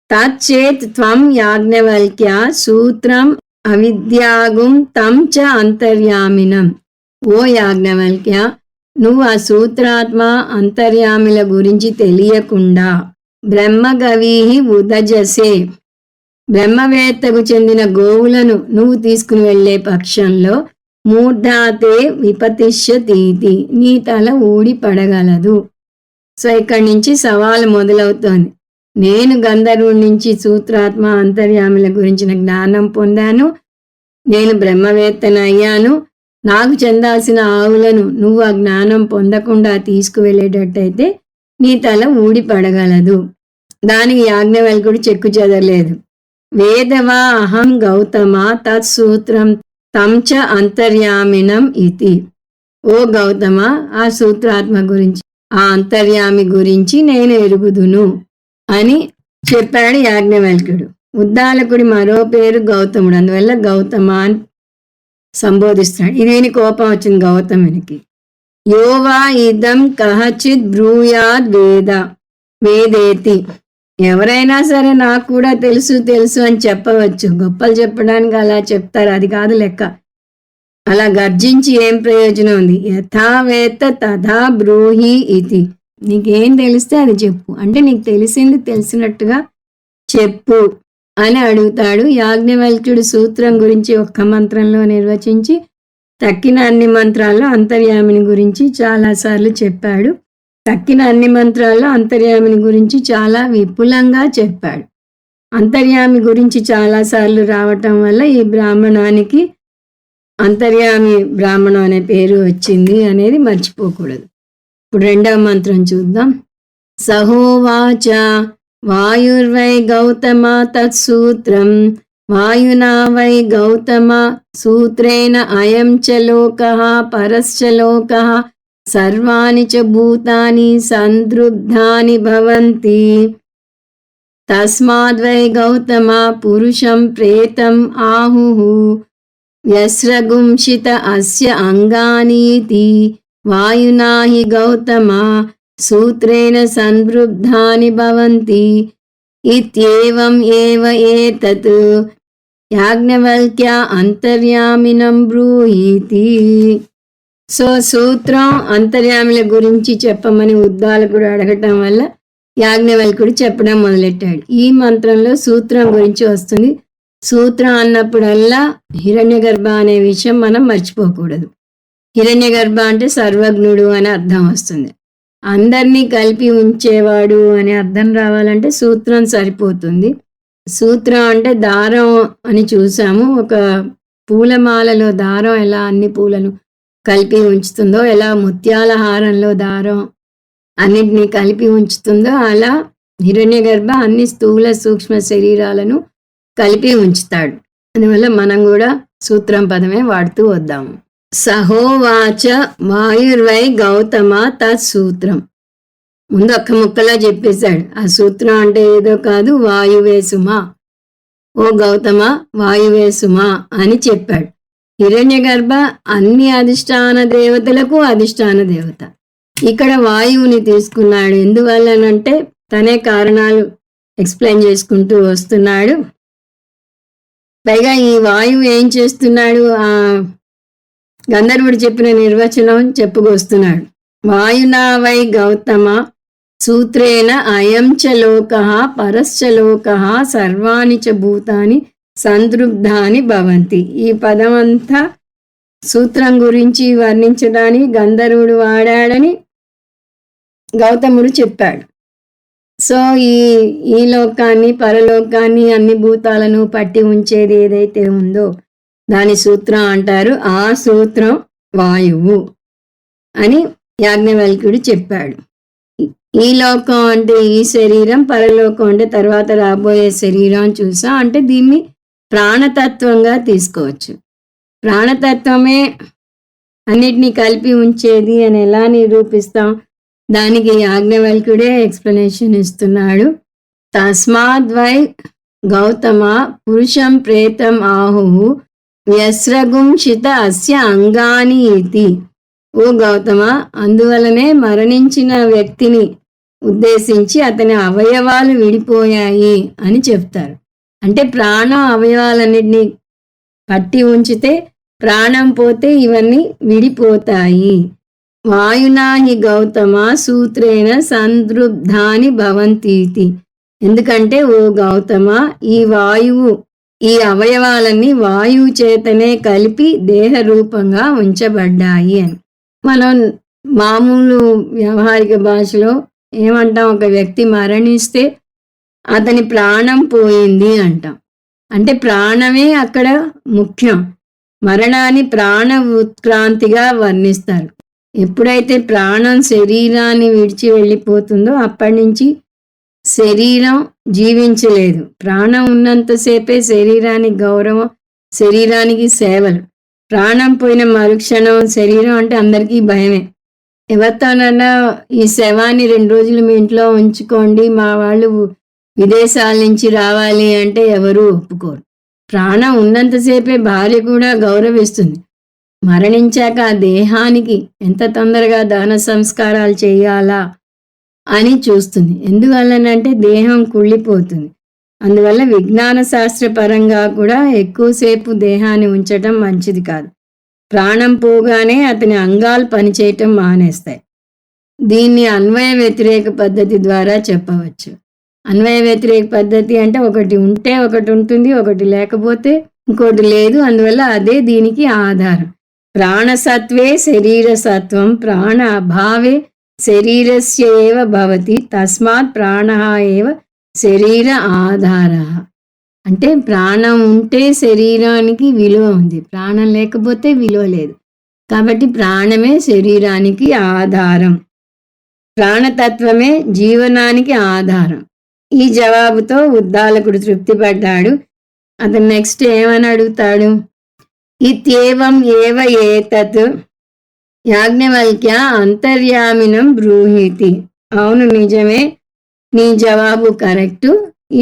తచ్చేత్ త్వం యాజ్ఞవల్క్య సూత్రం అవిద్యాగుం తం చ అంతర్యామినం. ఓ యాజ్ఞవల్క్య, నువ్వు ఆ సూత్రాత్మ అంతర్యామిల గురించి తెలియకుండా బ్రహ్మగవీహి ఉదజసే, బ్రహ్మవేత్తకు చెందిన గోవులను నువ్వు తీసుకుని వెళ్లే పక్షంలో మూఢాతే విపతిష్యతీతి, నీ తల ఊడి పడగలదు. సో ఇక్కడి నుంచి సవాలు మొదలవుతోంది. నేను గంధర్వుడి నుంచి సూత్రాత్మ అంతర్యామిల గురించిన జ్ఞానం పొందాను, నేను బ్రహ్మవేత్తను అయ్యాను. నాకు చెందాల్సిన ఆవులను నువ్వు ఆ జ్ఞానం పొందకుండా తీసుకువెళ్ళేటట్టయితే నీ తల ఊడి పడగలదు. దానికి యాజ్ఞవల్కుడు చెక్కు చెదరలేదు. వేదవా అహం గౌతమ తత్సూత్రం తం చ అంతర్యామినం ఇతి. ఓ గౌతమ, ఆ సూత్రాత్మ గురించి, ఆ అంతర్యామి గురించి నేను ఎరుగుదును అని చెప్పాడు యాజ్ఞవల్క్యుడు. ఉద్దాలకుడి మరో పేరు గౌతముడు, అందువల్ల గౌతమ అని సంబోధిస్తాడు. ఇది కోపం వచ్చింది గౌతమునికి. యోవా ఇదం కహచిత్ బ్రూయాద్ వేదేతి. ఎవరైనా సరే నాకు కూడా తెలుసు తెలుసు అని చెప్పవచ్చు, గొప్పలు చెప్పడానికి అలా చెప్తారు, అది కాదు లెక్క. అలా గర్జించి ఏం ప్రయోజనం ఉంది? యథావేత్త తథా బ్రూహి ఇది. నీకేం తెలిస్తే అది చెప్పు, అంటే నీకు తెలిసింది తెలిసినట్టుగా చెప్పు అని అడుగుతాడు. యాజ్ఞవల్క్యుడు సూత్రం గురించి ఒక్క మంత్రంలో నిర్వచించి తక్కిన అన్ని మంత్రాల్లో అంతర్యామిని గురించి చాలాసార్లు చెప్పాడు. తక్కిన అన్ని మంత్రాల్లో అంతర్యామిని గురించి చాలా విపులంగా చెప్పాడు. అంతర్యామి గురించి చాలాసార్లు రావటం వల్ల ఈ బ్రాహ్మణానికి అంతర్యామి బ్రాహ్మణం అనే పేరు వచ్చింది అనేది మర్చిపోకూడదు. ఇప్పుడు రెండవ మంత్రం చూద్దాం. సహోవాచ వాయుర్వై గౌతమ తత్సూత్రం వాయునా వై గౌతమ సూత్రేణ అయం చ లోకః పరశ్చ లోకః సర్వాణి చ భూతాని సందృగ్ధాని భవంతి. తస్మాద్వై గౌతమ పురుషం ప్రేతం ఆహుః యస్రగుంషిత అస్య అంగానీతి వాయునా హి గౌతమ సూత్రేణ సందృగ్ధాని భవంతి ఇత్యేవం ఏవ ఏతత్ యాజ్ఞవల్క్య అంతర్యామినం బ్రూహీతి. సో సూత్రం అంతర్యామిల గురించి చెప్పమని ఉద్దాలకుడు అడగటం వల్ల యాజ్ఞవల్కుడు చెప్పడం మొదలెట్టాడు. ఈ మంత్రంలో సూత్రం గురించి వస్తుంది. సూత్రం అన్నప్పుడల్లా హిరణ్యగర్భ అనే విషయం మనం మర్చిపోకూడదు. హిరణ్యగర్భ అంటే సర్వజ్ఞుడు అని అర్థం వస్తుంది. అందరినీ కలిపి ఉంచేవాడు అనే అర్థం రావాలంటే సూత్రం సరిపోతుంది. సూత్రం అంటే దారం అని చూసాము. ఒక పూలమాలలో దారం ఎలా అన్ని పూలను కలిపి ఉంచుతుందో, ఎలా ముత్యాల హారంలో దారం అన్నిటినీ కలిపి ఉంచుతుందో, అలా హిరణ్యగర్భ అన్ని స్థూల సూక్ష్మ శరీరాలను కలిపి ఉంచుతాడు. అందువల్ల మనం కూడా సూత్రం పదమే వాడుతూ వద్దాము. సహోవాచ వాయుర్వై గౌతమ తత్సూత్రం. ముందు ఒక్క ముక్కలా చెప్పేశాడు. ఆ సూత్రం అంటే ఏదో కాదు, వాయువే సుమా, ఓ గౌతమ వాయువే సుమా అని చెప్పాడు. హిరణ్యగర్భ అన్ని అధిష్టాన దేవతలకు అధిష్టాన దేవత. ఇక్కడ వాయువుని తీసుకున్నాడు. ఎందువల్లనంటే తనే కారణాలు ఎక్స్ప్లెయిన్ చేసుకుంటూ వస్తున్నాడు. పైగా ఈ వాయువు ఏం చేస్తున్నాడు? ఆ గంధర్వుడు చెప్పిన నిర్వచనం చెప్పుకొస్తున్నాడు. వాయునా వై గౌతమ సూత్రేణ అయం చ లోకః పరశ్చ లోకః సర్వాణి చ భూతాని సందృగ్ధాని భవంతి. ఈ పదమంతా సూత్రం గురించి వర్ణించడానికి గంధర్వుడు వాడాడని గౌతముడు చెప్పాడు. సో ఈ లోకాన్ని పరలోకాన్ని అన్ని భూతాలను పట్టి ఉంచేది ఏదైతే ఉందో దాని సూత్రం అంటారు. ఆ సూత్రం వాయువు అని యాజ్ఞవల్క్యుడు చెప్పాడు. ఈ లోకం అంటే ఈ శరీరం, పరలోకం అంటే తర్వాత రాబోయే శరీరం చూసాం. అంటే దీన్ని ప్రాణతత్వంగా తీసుకోవచ్చు. ప్రాణతత్వమే అన్నిటినీ కలిపి ఉంచేది అని ఎలా నిరూపిస్తాం? దానికి యాజ్ఞవల్క్యుడే ఎక్స్ప్లెనేషన్ ఇస్తున్నాడు. తస్మాద్వై గౌతమ పురుషం ప్రేతం ఆహుః వ్యస్రగుంషిత అస్య అంగాని ఇతి. ఓ గౌతమ, అందువలనే మరణించిన వ్యక్తిని ఉద్దేశించి అతని అవయవాలు విడిపోయాయి అని చెప్తారు. అంటే ప్రాణం అవయవాలన్నిటినీ పట్టి ఉంచితే ప్రాణం పోతే ఇవన్నీ విడిపోతాయి. వాయునా హి గౌతమ సూత్రేణ సందృగ్ధాని భవంతీతి. ఎందుకంటే ఓ గౌతమ, ఈ వాయువు ఈ అవయవాలన్నీ వాయువు చేతనే కలిపి దేహ రూపంగా ఉంచబడ్డాయి అని. మనం మామూలు వ్యవహారిక భాషలో ఏమంటాం? ఒక వ్యక్తి మరణిస్తే అతని ప్రాణం పోయింది అంటాం. అంటే ప్రాణమే అక్కడ ముఖ్యం. మరణాన్ని ప్రాణ ఉత్క్రాంతిగా వర్ణిస్తారు. ఎప్పుడైతే ప్రాణం శరీరాన్ని విడిచి వెళ్ళిపోతుందో అప్పటి నుంచి శరీరం జీవించలేదు. ప్రాణం ఉన్నంతసేపే శరీరానికి గౌరవం, శరీరానికి సేవలు. ప్రాణం పోయిన మరుక్షణం శరీరం అంటే అందరికీ భయమే. ఎవరితోనన్నా ఈ శవాన్ని 2 రోజులు మీ ఇంట్లో ఉంచుకోండి, మా వాళ్ళు విదేశాల నుంచి రావాలి అంటే ఎవరూ ఒప్పుకోరు. ప్రాణం ఉన్నంతసేపే భార్య కూడా గౌరవిస్తుంది. మరణించాక ఆ దేహానికి ఎంత తొందరగా దహన సంస్కారాలు చేయాలా అని చూస్తుంది. ఎందువల్లనంటే దేహం కుళ్ళిపోతుంది. అందువల్ల విజ్ఞాన శాస్త్రపరంగా కూడా ఎక్కువసేపు దేహాన్ని ఉంచటం మంచిది కాదు. ప్రాణం పోగానే అతని అంగాలు పనిచేయటం మానేస్తాయి. దీన్ని అన్వయ వ్యతిరేక పద్ధతి ద్వారా చెప్పవచ్చు. అన్వయ వ్యతిరేక పద్ధతి అంటే ఒకటి ఉంటే ఒకటి ఉంటుంది, ఒకటి లేకపోతే ఇంకోటి లేదు. అందువల్ల అదే దీనికి ఆధారం. ప్రాణసత్వే శరీర సత్వం, ప్రాణ అభావే శరీరస్య ఏవ భవతి, తస్మాత్ ప్రాణః ఏవ శరీర ఆధార. అంటే ప్రాణం ఉంటే శరీరానికి విలువ ఉంది, ప్రాణం లేకపోతే విలువ లేదు. కాబట్టి ప్రాణమే శరీరానికి ఆధారం, ప్రాణతత్వమే జీవనానికి ఆధారం. ఈ జవాబుతో ఉద్దాలకుడు తృప్తిపడ్డాడు. అతను నెక్స్ట్ ఏమని అడుగుతాడు? ఇత్యేవం ఏవ ఏతత్ యాజ్ఞవల్క్య అంతర్యామినం బ్రూహీతి. అవును, నిజమే, నీ జవాబు కరెక్టు.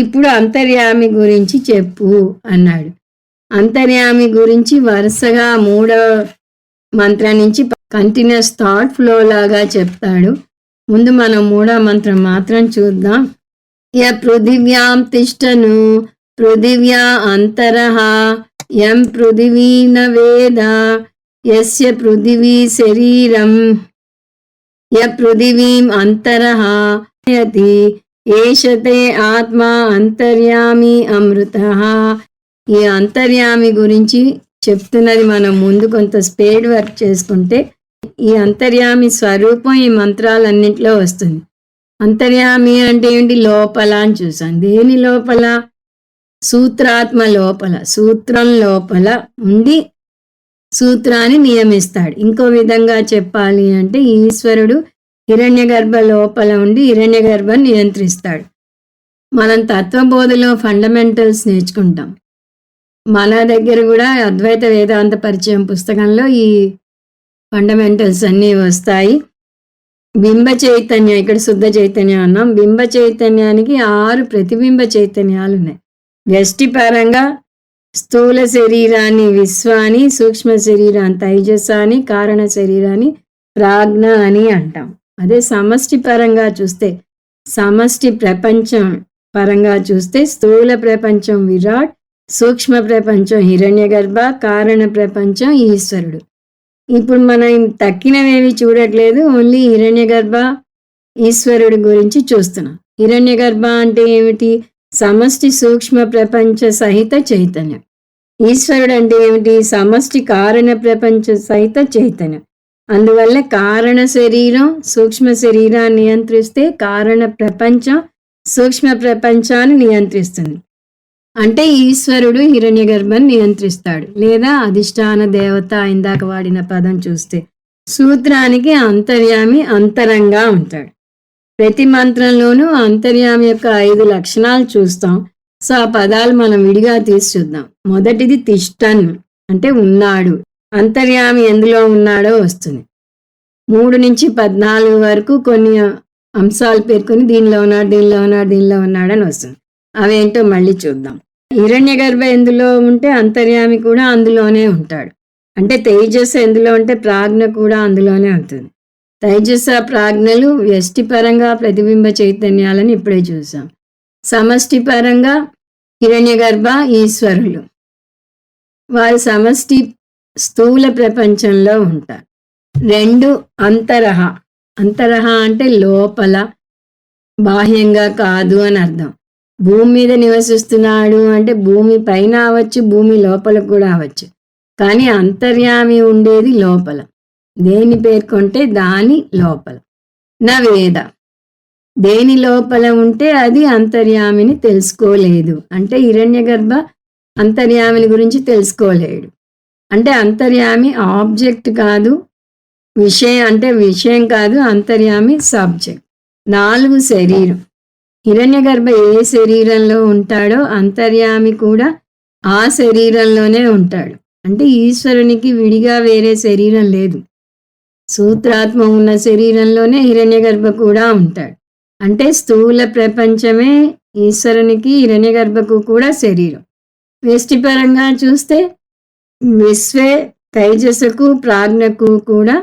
ఇప్పుడు అంతర్యామి గురించి చెప్పు అన్నాడు. అంతర్యామి గురించి వరుసగా 3వ మంత్రం నుంచి కంటిన్యూస్ థాట్ ఫ్లో లాగా చెప్తాడు. ముందు మనం 3వ మంత్రం మాత్రం చూద్దాం. య పృథివ్యాం తిష్టను పృథివ్యా అంతరః యం పృథివీ న వేద యస్య పృథివీ శరీరం య పృథివీం అంతరః యతి ఏషతే ఆత్మా అంతర్యామి అమృతః. ఈ అంతర్యామి గురించి చెప్తున్నది మనం ముందు కొంత స్పేడ్ వర్క్ చేసుకుంటే ఈ అంతర్యామి స్వరూపం ఈ మంత్రాలన్నింటిలో వస్తుంది. అంతర్యామి అంటే ఏంటి? లోపల అని చూసాం. దేని లోపల? సూత్రాత్మ లోపల, సూత్రం లోపల ఉండి సూత్రాన్ని నియమిస్తాడు. ఇంకో విధంగా చెప్పాలి అంటే ఈశ్వరుడు హిరణ్యగర్భ లోపల ఉండి హిరణ్యగర్భను నియంత్రిస్తాడు. మనం తత్వబోధలో ఫండమెంటల్స్ నేర్చుకుంటాం. మన దగ్గర కూడా అద్వైత వేదాంత పరిచయం పుస్తకంలో ఈ ఫండమెంటల్స్ అన్నీ వస్తాయి. బింబ చైతన్యం, ఇక్కడ శుద్ధ చైతన్యం అన్నాం. బింబ చైతన్యానికి 6 ప్రతిబింబ చైతన్యాలు ఉన్నాయి. వ్యష్టి పరంగా స్థూల శరీరాన్ని విశ్వాని, సూక్ష్మ శరీరాన్ని తైజసాని, కారణ శరీరాన్ని ప్రాజ్ఞ అని అంటాం. అదే సమష్టి పరంగా చూస్తే, సమష్టి ప్రపంచం పరంగా చూస్తే స్థూల ప్రపంచం విరాట్, సూక్ష్మ ప్రపంచం హిరణ్యగర్భ, కారణ ప్రపంచం ఈశ్వరుడు. ఇప్పుడు మనం తక్కినవేవి చూడట్లేదు, ఓన్లీ హిరణ్యగర్భ ఈశ్వరుడి గురించి చూస్తున్నాం. హిరణ్యగర్భ అంటే ఏమిటి? సమష్టి సూక్ష్మ ప్రపంచ సహిత చైతన్యం. ఈశ్వరుడు అంటే ఏమిటి? సమష్టి కారణ ప్రపంచ సహిత చైతన్యం. అందువల్ల కారణ శరీరం సూక్ష్మ శరీరాన్ని నియంత్రిస్తే కారణ ప్రపంచం సూక్ష్మ ప్రపంచాన్ని నియంత్రిస్తుంది. అంటే ఈశ్వరుడు హిరణ్యగర్భను నియంత్రిస్తాడు. లేదా అధిష్టాన దేవత, ఇందాక వాడిన పదం చూస్తే సూత్రానికి అంతర్యామి అంతరంగా ఉంటాడు. ప్రతి మంత్రంలోనూ అంతర్యామి యొక్క 5 లక్షణాలు చూస్తాం. సో ఆ పదాలు మనం విడిగా తీసి చూద్దాం. మొదటిది తిష్టన్ అంటే ఉన్నాడు. అంతర్యామి ఎందులో ఉన్నాడో వస్తుంది. 3 నుంచి 14 వరకు కొన్ని అంశాలు పేర్కొని దీనిలో ఉన్నాడు, దీనిలో ఉన్నాడు, దీనిలో ఉన్నాడని వస్తుంది. అవేంటో మళ్ళీ చూద్దాం. హిరణ్యగర్భ ఎందులో ఉంటే అంతర్యామి కూడా అందులోనే ఉంటాడు. అంటే తేజస్సు ఎందులో ఉంటే ప్రాజ్ఞ కూడా అందులోనే ఉంటుంది. తైజస ప్రాజ్ఞలు వ్యష్టి పరంగా ప్రతిబింబ చైతన్యాలని ఇప్పుడే చూసాం. సమష్టి పరంగా హిరణ్యగర్భ ఈశ్వరులు, వారు సమష్టి స్థూల ప్రపంచంలో ఉంటారు. 2 అంతరహ. అంతరహ అంటే లోపల, బాహ్యంగా కాదు అని అర్థం. భూమి మీద నివసిస్తున్నాడు అంటే భూమి పైన అవ్వచ్చు, భూమి లోపల కూడా అవ్వచ్చు. కానీ అంతర్యామి ఉండేది లోపల. దేని పేర్కొంటే దాని లోపల. నా వేద దేని లోపల ఉంటే అది అంతర్యామిని తెలుసుకోలేదు. అంటే హిరణ్యగర్భ అంతర్యామిని గురించి తెలుసుకోలేడు. అంటే అంతర్యామి ఆబ్జెక్ట్ కాదు, విషయం అంటే విషయం కాదు, అంతర్యామి సబ్జెక్ట్. 4 శరీరం. హిరణ్యగర్భ ఏ శరీరంలో ఉంటాడో అంతర్యామి కూడా ఆ శరీరంలోనే ఉంటాడు. అంటే ఈశ్వరునికి విడిగా వేరే శరీరం లేదు. సూత్రాత్మ ఉన్న శరీరంలోనే హిరణ్యగర్భ కూడా ఉంటాడు. అంటే స్థూల ప్రపంచమే ఈశ్వరునికి, హిరణ్యగర్భకు కూడా శరీరం. వ్యష్టిపరంగా చూస్తే విశ్వే తైజస్సుకు, ప్రాజ్ఞకు కూడా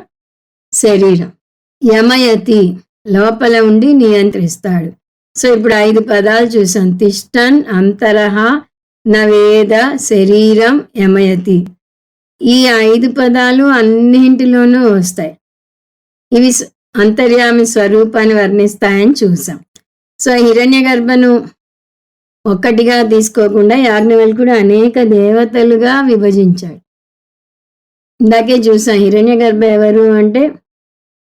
శరీరం. యమయతి లోపల ఉండి నియంత్రిస్తాడు. సో ఇప్పుడు 5 పదాలు చూసాం. తిష్టన్, అంతరహ, నవేద, శరీరం, యమయతి. ఈ 5 పదాలు అన్నింటిలోనూ వస్తాయి. ఇవి అంతర్యామి స్వరూపాన్ని వర్ణిస్తాయని చూసాం. సో హిరణ్యగర్భను ఒక్కటిగా తీసుకోకుండా యాజ్ఞవల్కుడు అనేక దేవతలుగా విభజించాడు. ఇందాకే చూసాం హిరణ్యగర్భ ఎవరు అంటే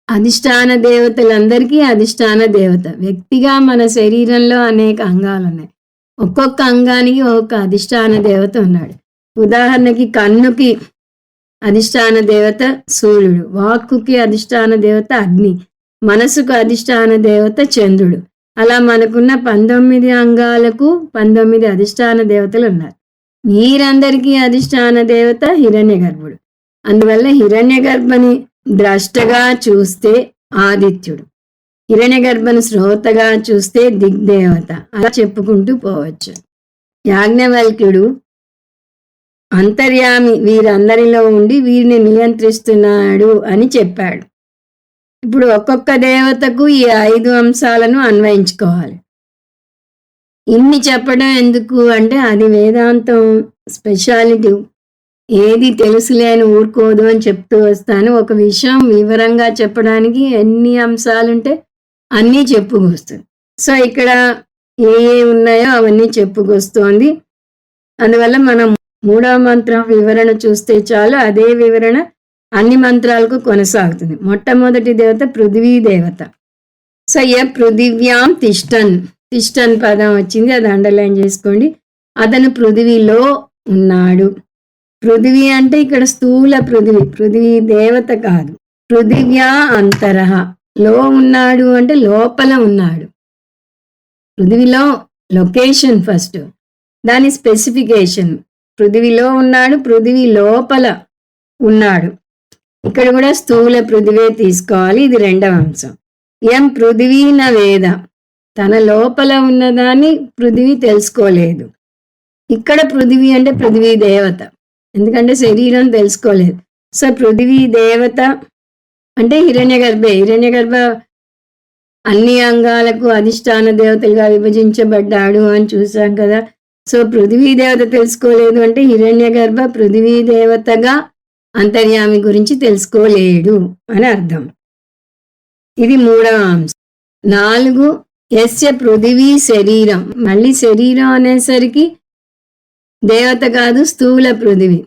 అధిష్టాన దేవతలందరికీ అధిష్టాన దేవత. వ్యక్తిగా మన శరీరంలో అనేక అంగాలు ఉన్నాయి. ఒక్కొక్క అంగానికి ఒక్కొక్క అధిష్టాన దేవత ఉన్నాడు. ఉదాహరణకి కన్నుకి అధిష్టాన దేవత సూర్యుడు, వాక్కుకి అధిష్టాన దేవత అగ్ని, మనసుకు అధిష్టాన దేవత చంద్రుడు. అలా మనకున్న 19 అంగాలకు 19 అధిష్టాన దేవతలు ఉన్నారు. వీరందరికీ అధిష్టాన దేవత హిరణ్యగర్భుడు. అందువల్ల హిరణ్యగర్భని ద్రష్టగా చూస్తే ఆదిత్యుడు, హిరణ్యగర్భను శ్రోతగా చూస్తే దిగ్దేవత. అలా చెప్పుకుంటూ పోవచ్చు. యాజ్ఞవల్క్యుడు అంతర్యామి వీరందరిలో ఉండి వీరిని నియంత్రిస్తున్నాడు అని చెప్పాడు. ఇప్పుడు ఒక్కొక్క దేవతకు ఈ 5 అంశాలను అన్వయించుకోవాలి. ఇన్ని చెప్పడం ఎందుకు అంటే అది వేదాంతం స్పెషాలిటీ. ఏది తెలుసులేని ఊరుకోదు అని చెప్తూ వస్తాను. ఒక విషయం వివరంగా చెప్పడానికి ఎన్ని అంశాలుంటే అన్నీ చెప్పుకొస్తుంది. సో ఇక్కడ ఏ ఉన్నాయో అవన్నీ చెప్పుకొస్తోంది. అందువల్ల మనం 3వ మంత్రం వివరణ చూస్తే చాలు, అదే వివరణ అన్ని మంత్రాలకు కొనసాగుతుంది. మొట్టమొదటి దేవత పృథివీ దేవత. సో పృథివ్యాం తిష్టన్, తిష్టన్ పదం వచ్చింది, అది అండర్లైన్ చేసుకోండి. అతను పృథివీలో ఉన్నాడు. పృథివీ అంటే ఇక్కడ స్థూల పృథివీ, పృథివీ దేవత కాదు. పృథివ్యా అంతరహ, లో ఉన్నాడు అంటే లోపల ఉన్నాడు. పృథివీలో లొకేషన్ ఫస్ట్, దాని స్పెసిఫికేషన్. పృథివీలో ఉన్నాడు, పృథివీ లోపల ఉన్నాడు. ఇక్కడ కూడా స్థూల పృథివే తీసుకోవాలి. ఇది 2వ అంశం. పృథివీ న వేద, తన లోపల ఉన్నదాన్ని పృథివీ తెలుసుకోలేదు. ఇక్కడ పృథివీ అంటే పృథివీ దేవత, ఎందుకంటే శరీరం తెలుసుకోలేదు. సో పృథివీ దేవత అంటే హిరణ్యగర్భే. హిరణ్యగర్భ అన్ని అంగాలకు అధిష్టాన దేవతలుగా విభజించబడ్డాడు అని చూసాం కదా. సో పృథివీ దేవత తెలుసుకోలేదు అంటే హిరణ్యగర్భ పృథివీ దేవతగా అంతర్యామి గురించి తెలుసుకోలేడు అని అర్థం. ఇది 3వ అంశం. 4 యస్య పృథివీ శరీరం. మళ్ళీ శరీరం అనేసరికి దేవత కాదు, స్థూల పృథివీ.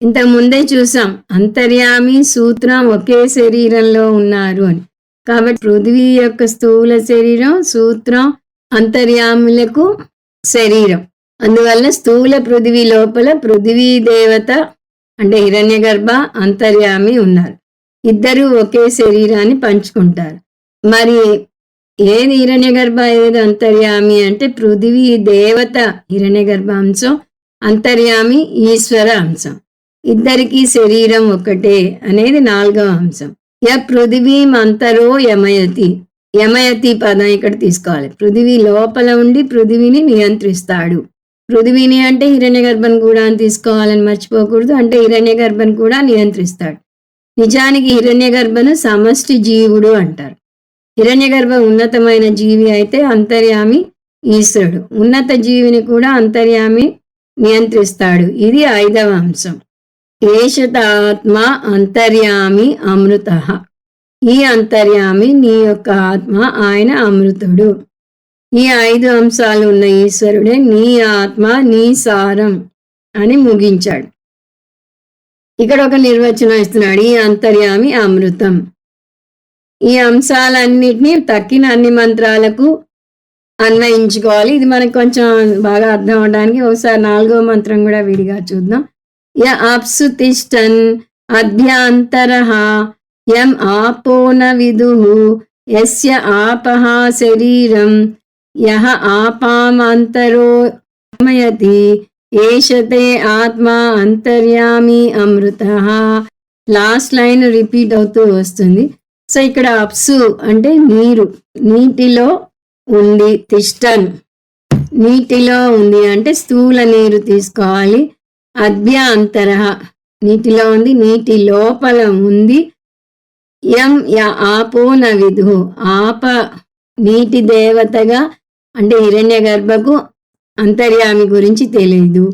ఇంతకు ముందే చూసాం అంతర్యామి సూత్రం ఒకే శరీరంలో ఉన్నారు అని. కాబట్టి పృథివీ యొక్క స్థూల శరీరం, సూత్రం అంతర్యాములకు శరీరం. అందువల్ల స్థూల పృథివీ లోపల పృథివీ దేవత అంటే హిరణ్యగర్భ, అంతర్యామి ఉన్నారు. ఇద్దరు ఒకే శరీరాన్ని పంచుకుంటారు. మరి ఏది హిరణ్యగర్భ, ఏది అంతర్యామి అంటే పృథివీ దేవత హిరణ్యగర్భ అంశం, అంతర్యామి ఈశ్వర అంశం. ఇద్దరికి శరీరం ఒకటే అనేది 4వ అంశం. పృథివీం అంతరో యమయతి. యమయతి పదం ఇక్కడ తీసుకోవాలి. పృథివీ లోపల ఉండి పృథివీని నియంత్రిస్తాడు. పృథివీని అంటే హిరణ్యగర్భను కూడా అని తీసుకోవాలని మర్చిపోకూడదు. అంటే హిరణ్యగర్భను కూడా నియంత్రిస్తాడు. నిజానికి హిరణ్యగర్భను సమష్టి జీవుడు అంటారు. హిరణ్యగర్భ ఉన్నతమైన జీవి అయితే అంతర్యామి ఈశ్వరుడు. ఉన్నత జీవిని కూడా అంతర్యామి నియంత్రిస్తాడు. ఇది 5వ అంశం. ఏషత ఆత్మ అంతర్యామి అమృత. ఈ అంతర్యామి నీ యొక్క ఆత్మ, ఆయన అమృతుడు. ఈ 5 అంశాలు ఉన్న ఈశ్వరుడే నీ ఆత్మ, నీ సారం అని ముగించాడు. ఇక్కడ ఒక నిర్వచనం ఇస్తున్నాడు. ఈ అంతర్యామి అమృతం. ఈ అంశాలన్నిటినీ తక్కిన అన్ని మంత్రాలకు అన్వయించుకోవాలి. ఇది మనకు కొంచెం బాగా అర్థం అవడానికి ఒకసారి 4వ మంత్రం కూడా విడిగా చూద్దాం. అప్సు తిష్టన్ అభ్యాంతరః యం ఆపో న విదుః యస్య ఆపః శరీరం యః ఆపామంతరో యమయతి ఏషతే ఆత్మా అంతర్యామి అమృత. లాస్ట్ లైన్ రిపీట్ అవుతూ వస్తుంది. సో ఇక్కడ అప్సు అంటే నీరు, నీటిలో ఉంది. తిష్టన్ నీటిలో ఉంది అంటే స్థూల నీరు తీసుకోవాలి. అద్భ్య అంతరః నీటిలో ఉంది, నీటి లోపల ఉంది. యం ఆపో న విదు ఆప నీటి దేవతగా అంటే హిరణ్య గర్భకు అంతర్యామి గురించి తెలియదు.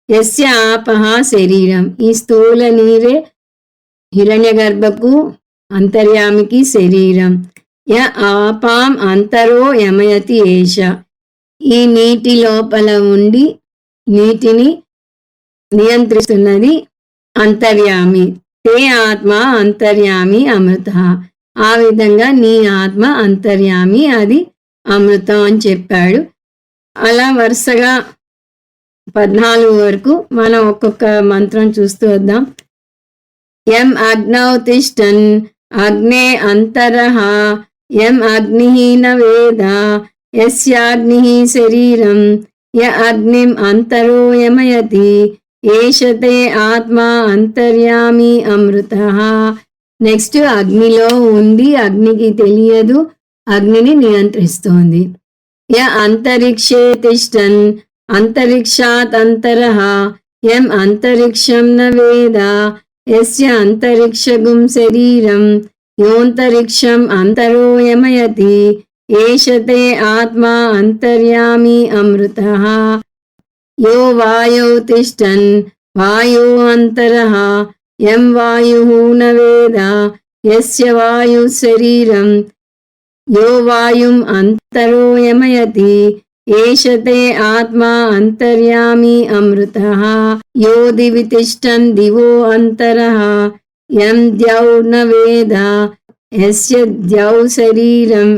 యస్య ఆపహ శరీరం ఈ స్థూల నీరే హిరణ్య గర్భకు అంతర్యామికి శరీరం. య ఆపాం అంతరో యమయతి ఏష ఈ నీటి లోపల ఉండి నీటిని నియంత్రిస్తున్నది అంతర్యామి. తే ఆత్మ అంతర్యామి అమృత. ఆ విధంగా నీ ఆత్మ అంతర్యామి, అది అమృతం అని చెప్పాడు. అలా వరుసగా 14 వరకు మనం ఒక్కొక్క మంత్రం చూస్తూ వద్దాం. యం అగ్నౌ తిష్టన్ అగ్నే అంతరః యం అగ్నిః న వేద యస్యాగ్నిః శరీరం య అగ్నిం అంతరో యమయతి ఏషతే ఆత్మ అంతర్యామి అమృతః. నెక్స్ట్ అగ్నిలో ఉంది, అగ్నికి తెలియదు, అగ్నిని నియంత్రిస్తోంది. య అంతరిక్షే తిష్టన్ అంతరిక్షాత్ అంతరః యం అంతరిక్షం న వేద యస్య అంతరిక్షగుం శరీరం యోంతరిక్షం అంతరో యమయతి ఏషతే ఆత్మా అంతర్యామి అమృతః. యో వాయౌ తిష్టన్ వాయో అంతరః యం వాయుః న వేద యస్య వాయు శరీరం యో వాయుం అంతరో యమయతి ఏషతే ఆత్మా అంతర్యామి అమృతః. యో దివి తిష్టన్ దివో అంతరః యం ద్యౌ న వేద యస్య ద్యౌ శరీరం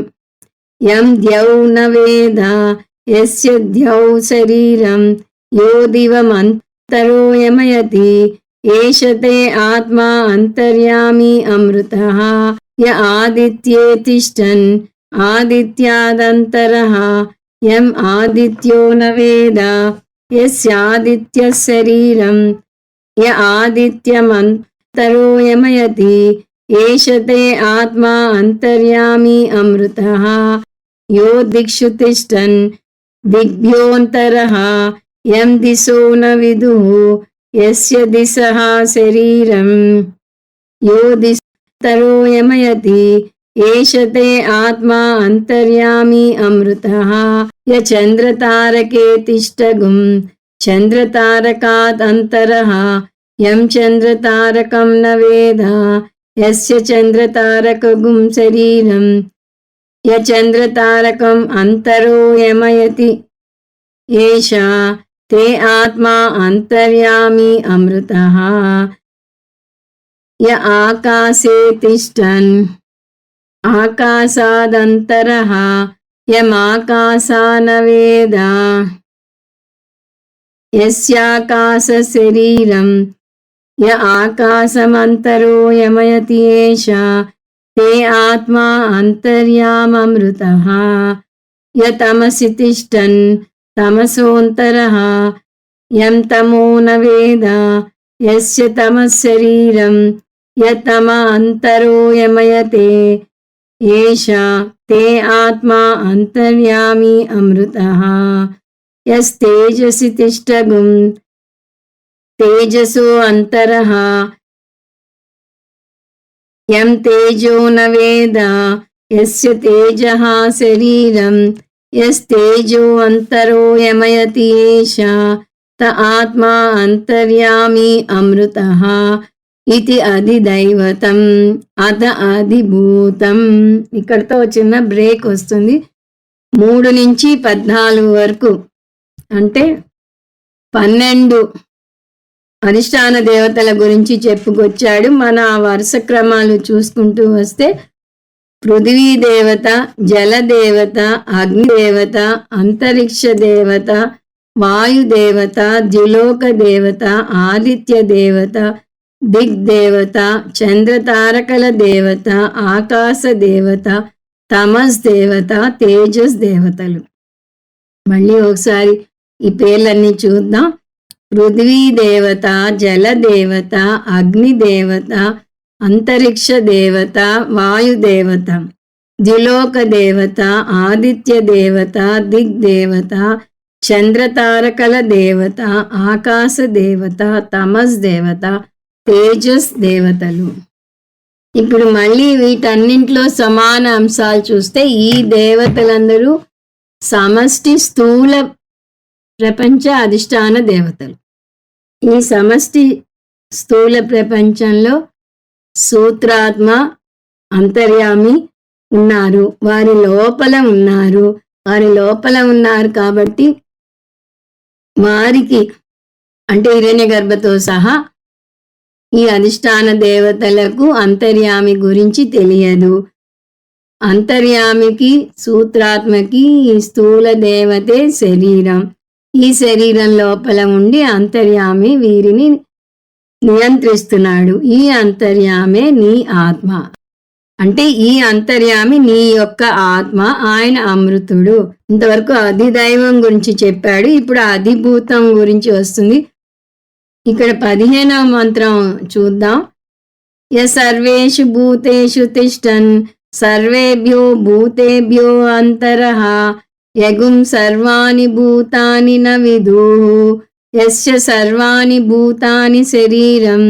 యం ద్యౌ న వేద యస్య ద్యౌ శరీరం యో దివమంతరో యమయతి ఏషతే ఆత్మా అంతర్యామి అమృతః. య ఆదిత్యే తిష్టన్ ఆదిత్యాదంతరః యం ఆదిత్యో న వేద యస్యాదిత్య శరీరం య ఆదిత్యమంతరో యమయతి ఏషతే ఆత్మా అంతర్యామి అమృతః. యో దిక్షు తిష్టన్ దిగ్భ్యోంతరః యం దిశో న విదుః యస్య దిశః శరీరం యో దిశంతరో యమయతి ఏషతే ఆత్మా అంతర్యామి అమృతః. య చంద్రతారకే తిష్టగుం చంద్రతారకాత్ అంతరః యం చంద్రతారకం న వేద యస్య చంద్రతారకగుం శరీరం య చంద్రతారకం అంతరో యమయతి ఏష తే ఆత్మా అంతర్యామి అమృతః. య ఆకాశే తిష్టన్ ఆకాశాదంతరః యమాకాశా న వేద యస్యాకాశ శరీరం య ఆకాశమంతరో యమయతి ఏష తే ఆత్మా అంతర్యామమృతః. య తమసి తిష్టన్ తమసోంతరః యం తమో న వేద యస్య తమఃశరీరం య తమ అంతరో యమయతే ఏష తే ఆత్మా అంతర్యామి అమృతః. యస్తేజసి తిష్టగుం తేజసో అంతరః యం తేజో న వేద యస్య తేజః శరీరం యస్తేజో అంతరో యమయతి ఏష త ఆత్మా అంతర్యామి అమృతః. ఇది అధిదైవతం అత అధిభూతం. ఇక్కడతో చిన్న బ్రేక్ వస్తుంది. 3 నుంచి 14 వరకు అంటే 12 అధిష్టాన దేవతల గురించి చెప్పుకొచ్చాడు. మన వరుస క్రమాలు చూసుకుంటూ వస్తే పృథ్వీ దేవత, జల దేవత, అగ్ని దేవత, అంతరిక్ష దేవత, వాయుదేవత, ద్యులోక దేవత, ఆదిత్య దేవత, దిగ్దేవత, చంద్రతారకల దేవత, ఆకాశ దేవత, తమస్ దేవత, తేజస్ దేవతలు. మళ్ళీ ఒకసారి ఈ పేర్లన్నీ చూద్దాం. పృథ్వీ దేవత, జలదేవత, అగ్నిదేవత, అంతరిక్ష దేవత, వాయుదేవత, ద్యులోక దేవత, ఆదిత్య దేవత, దిగ్దేవత, చంద్రతారకల దేవత, ఆకాశ దేవత, తమస్ దేవత, తేజస్ దేవతలు. ఇప్పుడు మళ్ళీ వీటన్నింటిలో సమాన అంశాలు చూస్తే ఈ దేవతలందరూ సమష్టి స్థూల ప్రపంచ అధిష్టాన దేవతలు. ఈ సమష్టి స్థూల ప్రపంచంలో సూత్రాత్మ, అంతర్యామి ఉన్నారు. వారి లోపల ఉన్నారు కాబట్టి వారికి అంటే హిరణ్యగర్భతో సహా ఈ అధిష్టాన దేవతలకు అంతర్యామి గురించి తెలియదు. అంతర్యామికి, సూత్రాత్మకి ఈ స్థూల దేవతే శరీరం. ఈ శరీరం లోపల ఉండి అంతర్యామి వీరిని నియంత్రిస్తున్నాడు. ఈ అంతర్యామే నీ ఆత్మ. అంటే ఈ అంతర్యామి నీ యొక్క ఆత్మ, ఆయన అమృతుడు. ఇంతవరకు అధిదైవం గురించి చెప్పాడు. ఇప్పుడు అధిభూతం గురించి వస్తుంది. ఇక్కడ 15వ మంత్రం చూద్దాం. సర్వేషు భూతేషు తిష్టన్ సర్వేభ్యో భూతేభ్యో అంతరః యగుం సర్వాణి భూతాని న విదుః యస్య సర్వాణి భూతాని శరీరం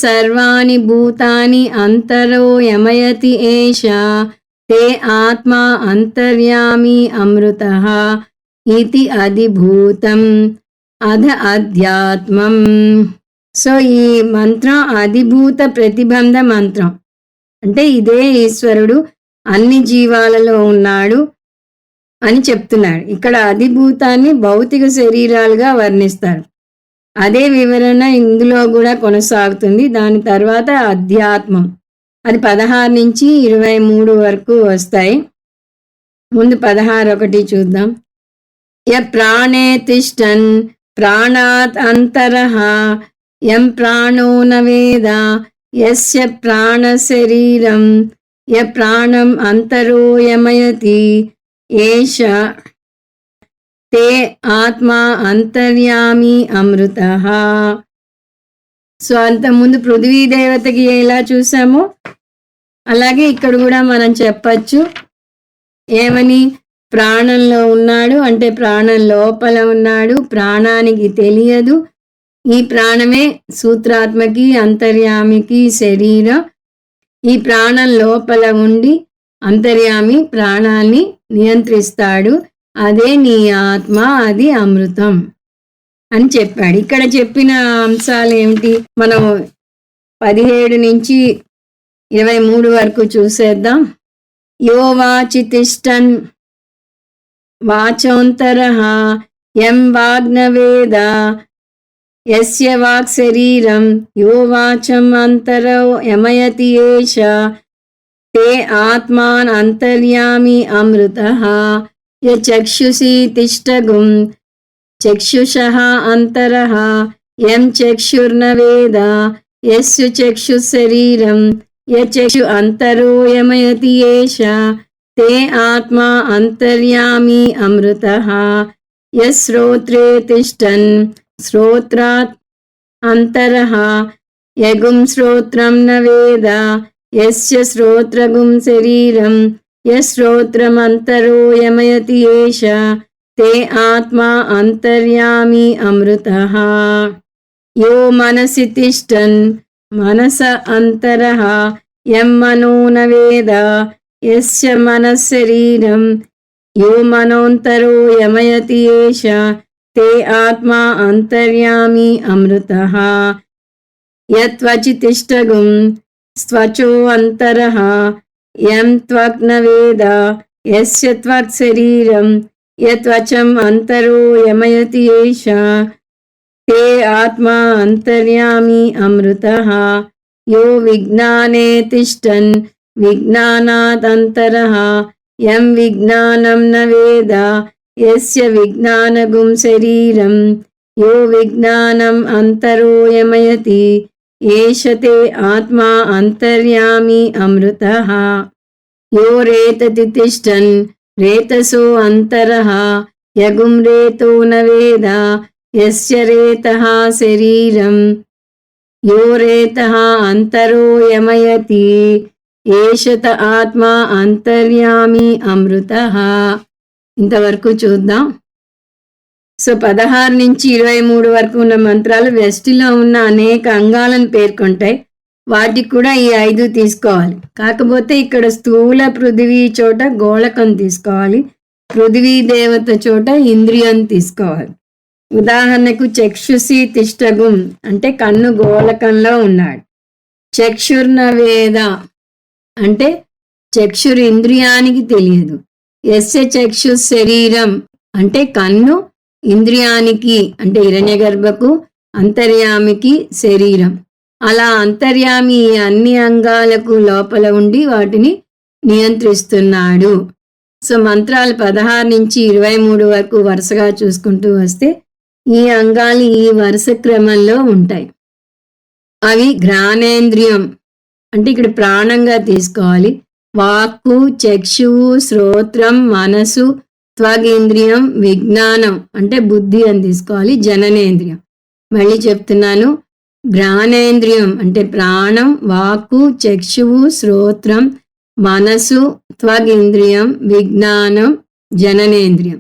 సర్వాణి భూతాని అంతరో యమయతి ఏష తే ఆత్మా అంతర్యామి అమృతః ఇతి అధిభూతం అధ్యాత్మం. సో ఈ మంత్రం అధిభూత ప్రతిబంధ మంత్రం. అంటే ఇదే ఈశ్వరుడు అన్ని జీవాలలో ఉన్నాడు అని చెప్తున్నాడు. ఇక్కడ అధిభూతాన్ని భౌతిక శరీరాలుగా వర్ణిస్తారు. అదే వివరణ ఇందులో కూడా కొనసాగుతుంది. దాని తర్వాత అధ్యాత్మం, అది 16 నుంచి 23 వరకు వస్తాయి. ముందు 16 చూద్దాం. ప్రాణే తిష్టన్ ప్రాణాత్ అంతరః యం ప్రాణో న వేద యస్య ప్రాణ శరీరం ప్రాణం అంతరో యమయతి ఏష తే ఆత్మా అంతర్యామి అమృతః. సో అంతకుముందు పృథ్వీ దేవతకి ఎలా చూసామో అలాగే ఇక్కడ కూడా మనం చెప్పచ్చు. ఏమని? ప్రాణంలో ఉన్నాడు అంటే ప్రాణం లోపల ఉన్నాడు. ప్రాణానికి తెలియదు. ఈ ప్రాణమే సూత్రాత్మకి, అంతర్యామికి శరీరం. ఈ ప్రాణం లోపల ఉండి అంతర్యామి ప్రాణాన్ని నియంత్రిస్తాడు. అదే నీ ఆత్మ, అది అమృతం అని చెప్పాడు. ఇక్కడ చెప్పిన అంశాలు ఏమిటి? మనం 17 నుంచి 23 వరకు చూసేద్దాం. యో వాచి తిష్టన్ వాచోంతరః యం వాగ్నవేద యస్య వాక్ శరీరం యో వాచం అంతరో యమయతి ఏష తే ఆత్మాన్ అంతర్యామి అమృతః. చక్షుషి తిష్టగుం చక్షుషః అంతరః యం చక్షుర్న వేద యస్య చక్షు శరీరం యచక్షు అంతరో యమయతి ఏష తే ఆత్మా అంతర్యామి అమృతః. యశ్రోత్రే తిష్టన్ శ్రోత్రాత్ అంతరః యగుం శ్రోత్రం న వేద యస్య శ్రోత్రగుం శరీరం యశ్రోత్రమంతరో యమయతి ఏష తే ఆత్మా అంతర్యామి అమృతః. యో మనసి తిష్టన్ మనస అంతరః యం మనో న వేద యస్య మనశ్శరీరం యో మనోంతరో యమయతి ఏష తే ఆత్మా అంతర్యామి అమృతః. యత్వచి తిష్టగుం స్వచో అంతరః యం త్వక్ న వేద యస్య త్వక్ శరీరం యత్వచం అంతరో యమయతి ఏష తే ఆత్మా అంతర్యామి అమృతః. యో విజ్ఞానే తిష్టన్ విజ్ఞానాద్ అంతరః యం విజ్ఞానం న వేద యస్య విజ్ఞానగుం శరీరం యో విజ్ఞానం అంతరో యమయతి ఏష తే ఆత్మా అంతర్యామి అమృతః. యో రేతతి తిష్టన్ రేతసో అంతరః యగుం రేతో న వేద యస్య రేతః శరీరం యో రేతః అంతరో యమయతి ఏషత ఆత్మా అంతర్యామి అమృతః. ఇంతవరకు చూద్దాం. సో 16 నుంచి 23 వరకు ఉన్న మంత్రాలు వెస్టిలో ఉన్న అనేక అంగాలను పేర్కొంటాయి. వాటికి కూడా ఈ 5 తీసుకోవాలి. కాకపోతే ఇక్కడ స్థూల పృథివీ చోట గోళకం తీసుకోవాలి, పృథివీ దేవత చోట ఇంద్రియం తీసుకోవాలి. ఉదాహరణకు చక్షుషి తిష్టగుం అంటే కన్ను గోళకంలో ఉన్నాడు. చక్షుర్న వేద అంటే చక్షురు ఇంద్రియానికి తెలియదు. యస్య చక్షు శరీరం అంటే కన్ను ఇంద్రియానికి అంటే హిరణ్యగర్భకు అంతర్యామికి శరీరం. అలా అంతర్యామి ఈ అన్ని అంగాలకు లోపల ఉండి వాటిని నియంత్రిస్తున్నాడు. సో మంత్రాలు 16 నుంచి 23 వరకు వరుసగా చూసుకుంటూ వస్తే ఈ అంగాలు ఈ వరుస క్రమంలో ఉంటాయి. అవి ఘ్రాణేంద్రియం అంటే ఇక్కడ ప్రాణంగా తీసుకోవాలి. వాక్కు, చక్షువు, శ్రోత్రం, మనసు, త్వగేంద్రియం, విజ్ఞానం అంటే బుద్ధి అని తీసుకోవాలి. జననేంద్రియం మళ్ళీ చెప్తున్నాను. ఘ్రాణేంద్రియం అంటే ప్రాణం, వాక్కు, చక్షువు, శ్రోత్రం, మనసు, త్వగేంద్రియం, విజ్ఞానం, జననేంద్రియం.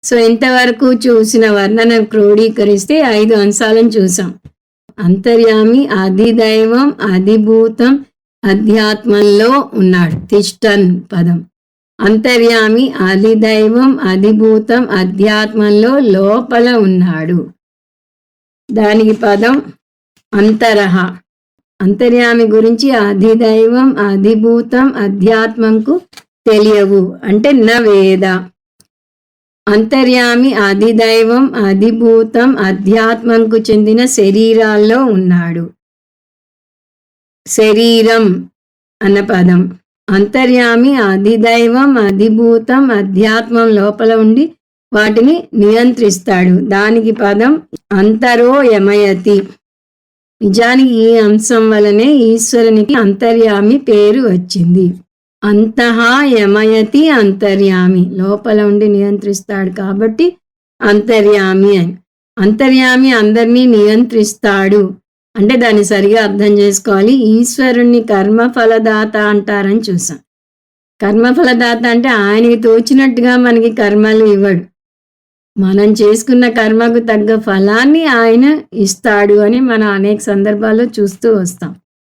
సో ఇంతవరకు చూసిన వర్ణన క్రోడీకరిస్తే 5 అంశాలను చూసాం. అంతర్యామి అధిదైవం అధిభూతం అధ్యాత్మంలో ఉన్నాడు. తిష్టన్ పదం. అంతర్యామి అధిదైవం అధిభూతం అధ్యాత్మంలో లోపల ఉన్నాడు. దానికి పదం అంతరహ. అంతర్యామి గురించి అధిదైవం అధిభూతం అధ్యాత్మంకు తెలియవు అంటే న వేద. అంతర్యామి అధిదైవం అధిభూతం అధ్యాత్మంకు చెందిన శరీరాల్లో ఉన్నాడు. శరీరం అన్న పదం. అంతర్యామి అధిదైవం అధిభూతం అధ్యాత్మం లోపల ఉండి వాటిని నియంత్రిస్తాడు. దానికి పదం అంతరో యమయతి. నిజానికి ఈ అంశం వలనే ఈశ్వరునికి అంతర్యామి పేరు వచ్చింది. అంతహా యమయతి అంతర్యామి, లోపల ఉండి నియంత్రిస్తాడు కాబట్టి అంతర్యామి అని. అంతర్యామి అందరినీ నియంత్రిస్తాడు అంటే దాన్ని సరిగా అర్థం చేసుకోవాలి. ఈశ్వరుణ్ణి కర్మఫలదాత అంటారని చూసాం. కర్మఫలదాత అంటే ఆయనకి తోచినట్టుగా మనకి కర్మలు ఇవ్వడు. మనం చేసుకున్న కర్మకు తగ్గ ఫలాన్ని ఆయన ఇస్తాడు అని మనం అనేక సందర్భాల్లో చూస్తూ వస్తాం.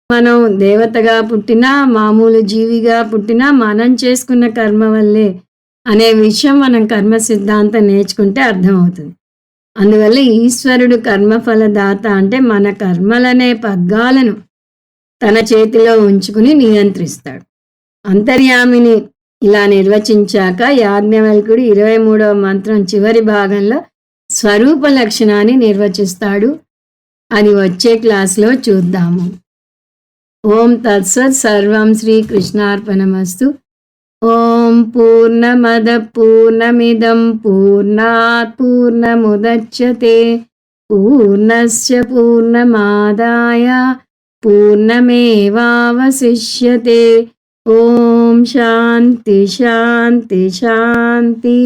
మనం దేవతగా పుట్టినా మామూలు జీవిగా పుట్టినా మనం చేసుకున్న కర్మ వల్లే అనే విషయం మనం కర్మ సిద్ధాంతం నేర్చుకుంటే అర్థమవుతుంది. అందువల్ల ఈశ్వరుడు కర్మఫలదాత అంటే మన కర్మలనే పగ్గాలను తన చేతిలో ఉంచుకుని నియంత్రిస్తాడు. అంతర్యామిని ఇలా నిర్వచించాక యాజ్ఞవల్కుడు 23వ మంత్రం చివరి భాగంలో స్వరూప లక్షణాన్ని నిర్వచిస్తాడు. అది వచ్చే క్లాస్లో చూద్దాము. ఓం తత్సత్. సర్వం శ్రీకృష్ణార్పణమస్తు. ఓం పూర్ణమద పూర్ణమిదం పూర్ణాత్ పూర్ణముదచ్యతే పూర్ణస్య పూర్ణమాదాయ పూర్ణమేవావశిష్యతే. ఓం శాంతి శాంతి శాంతి.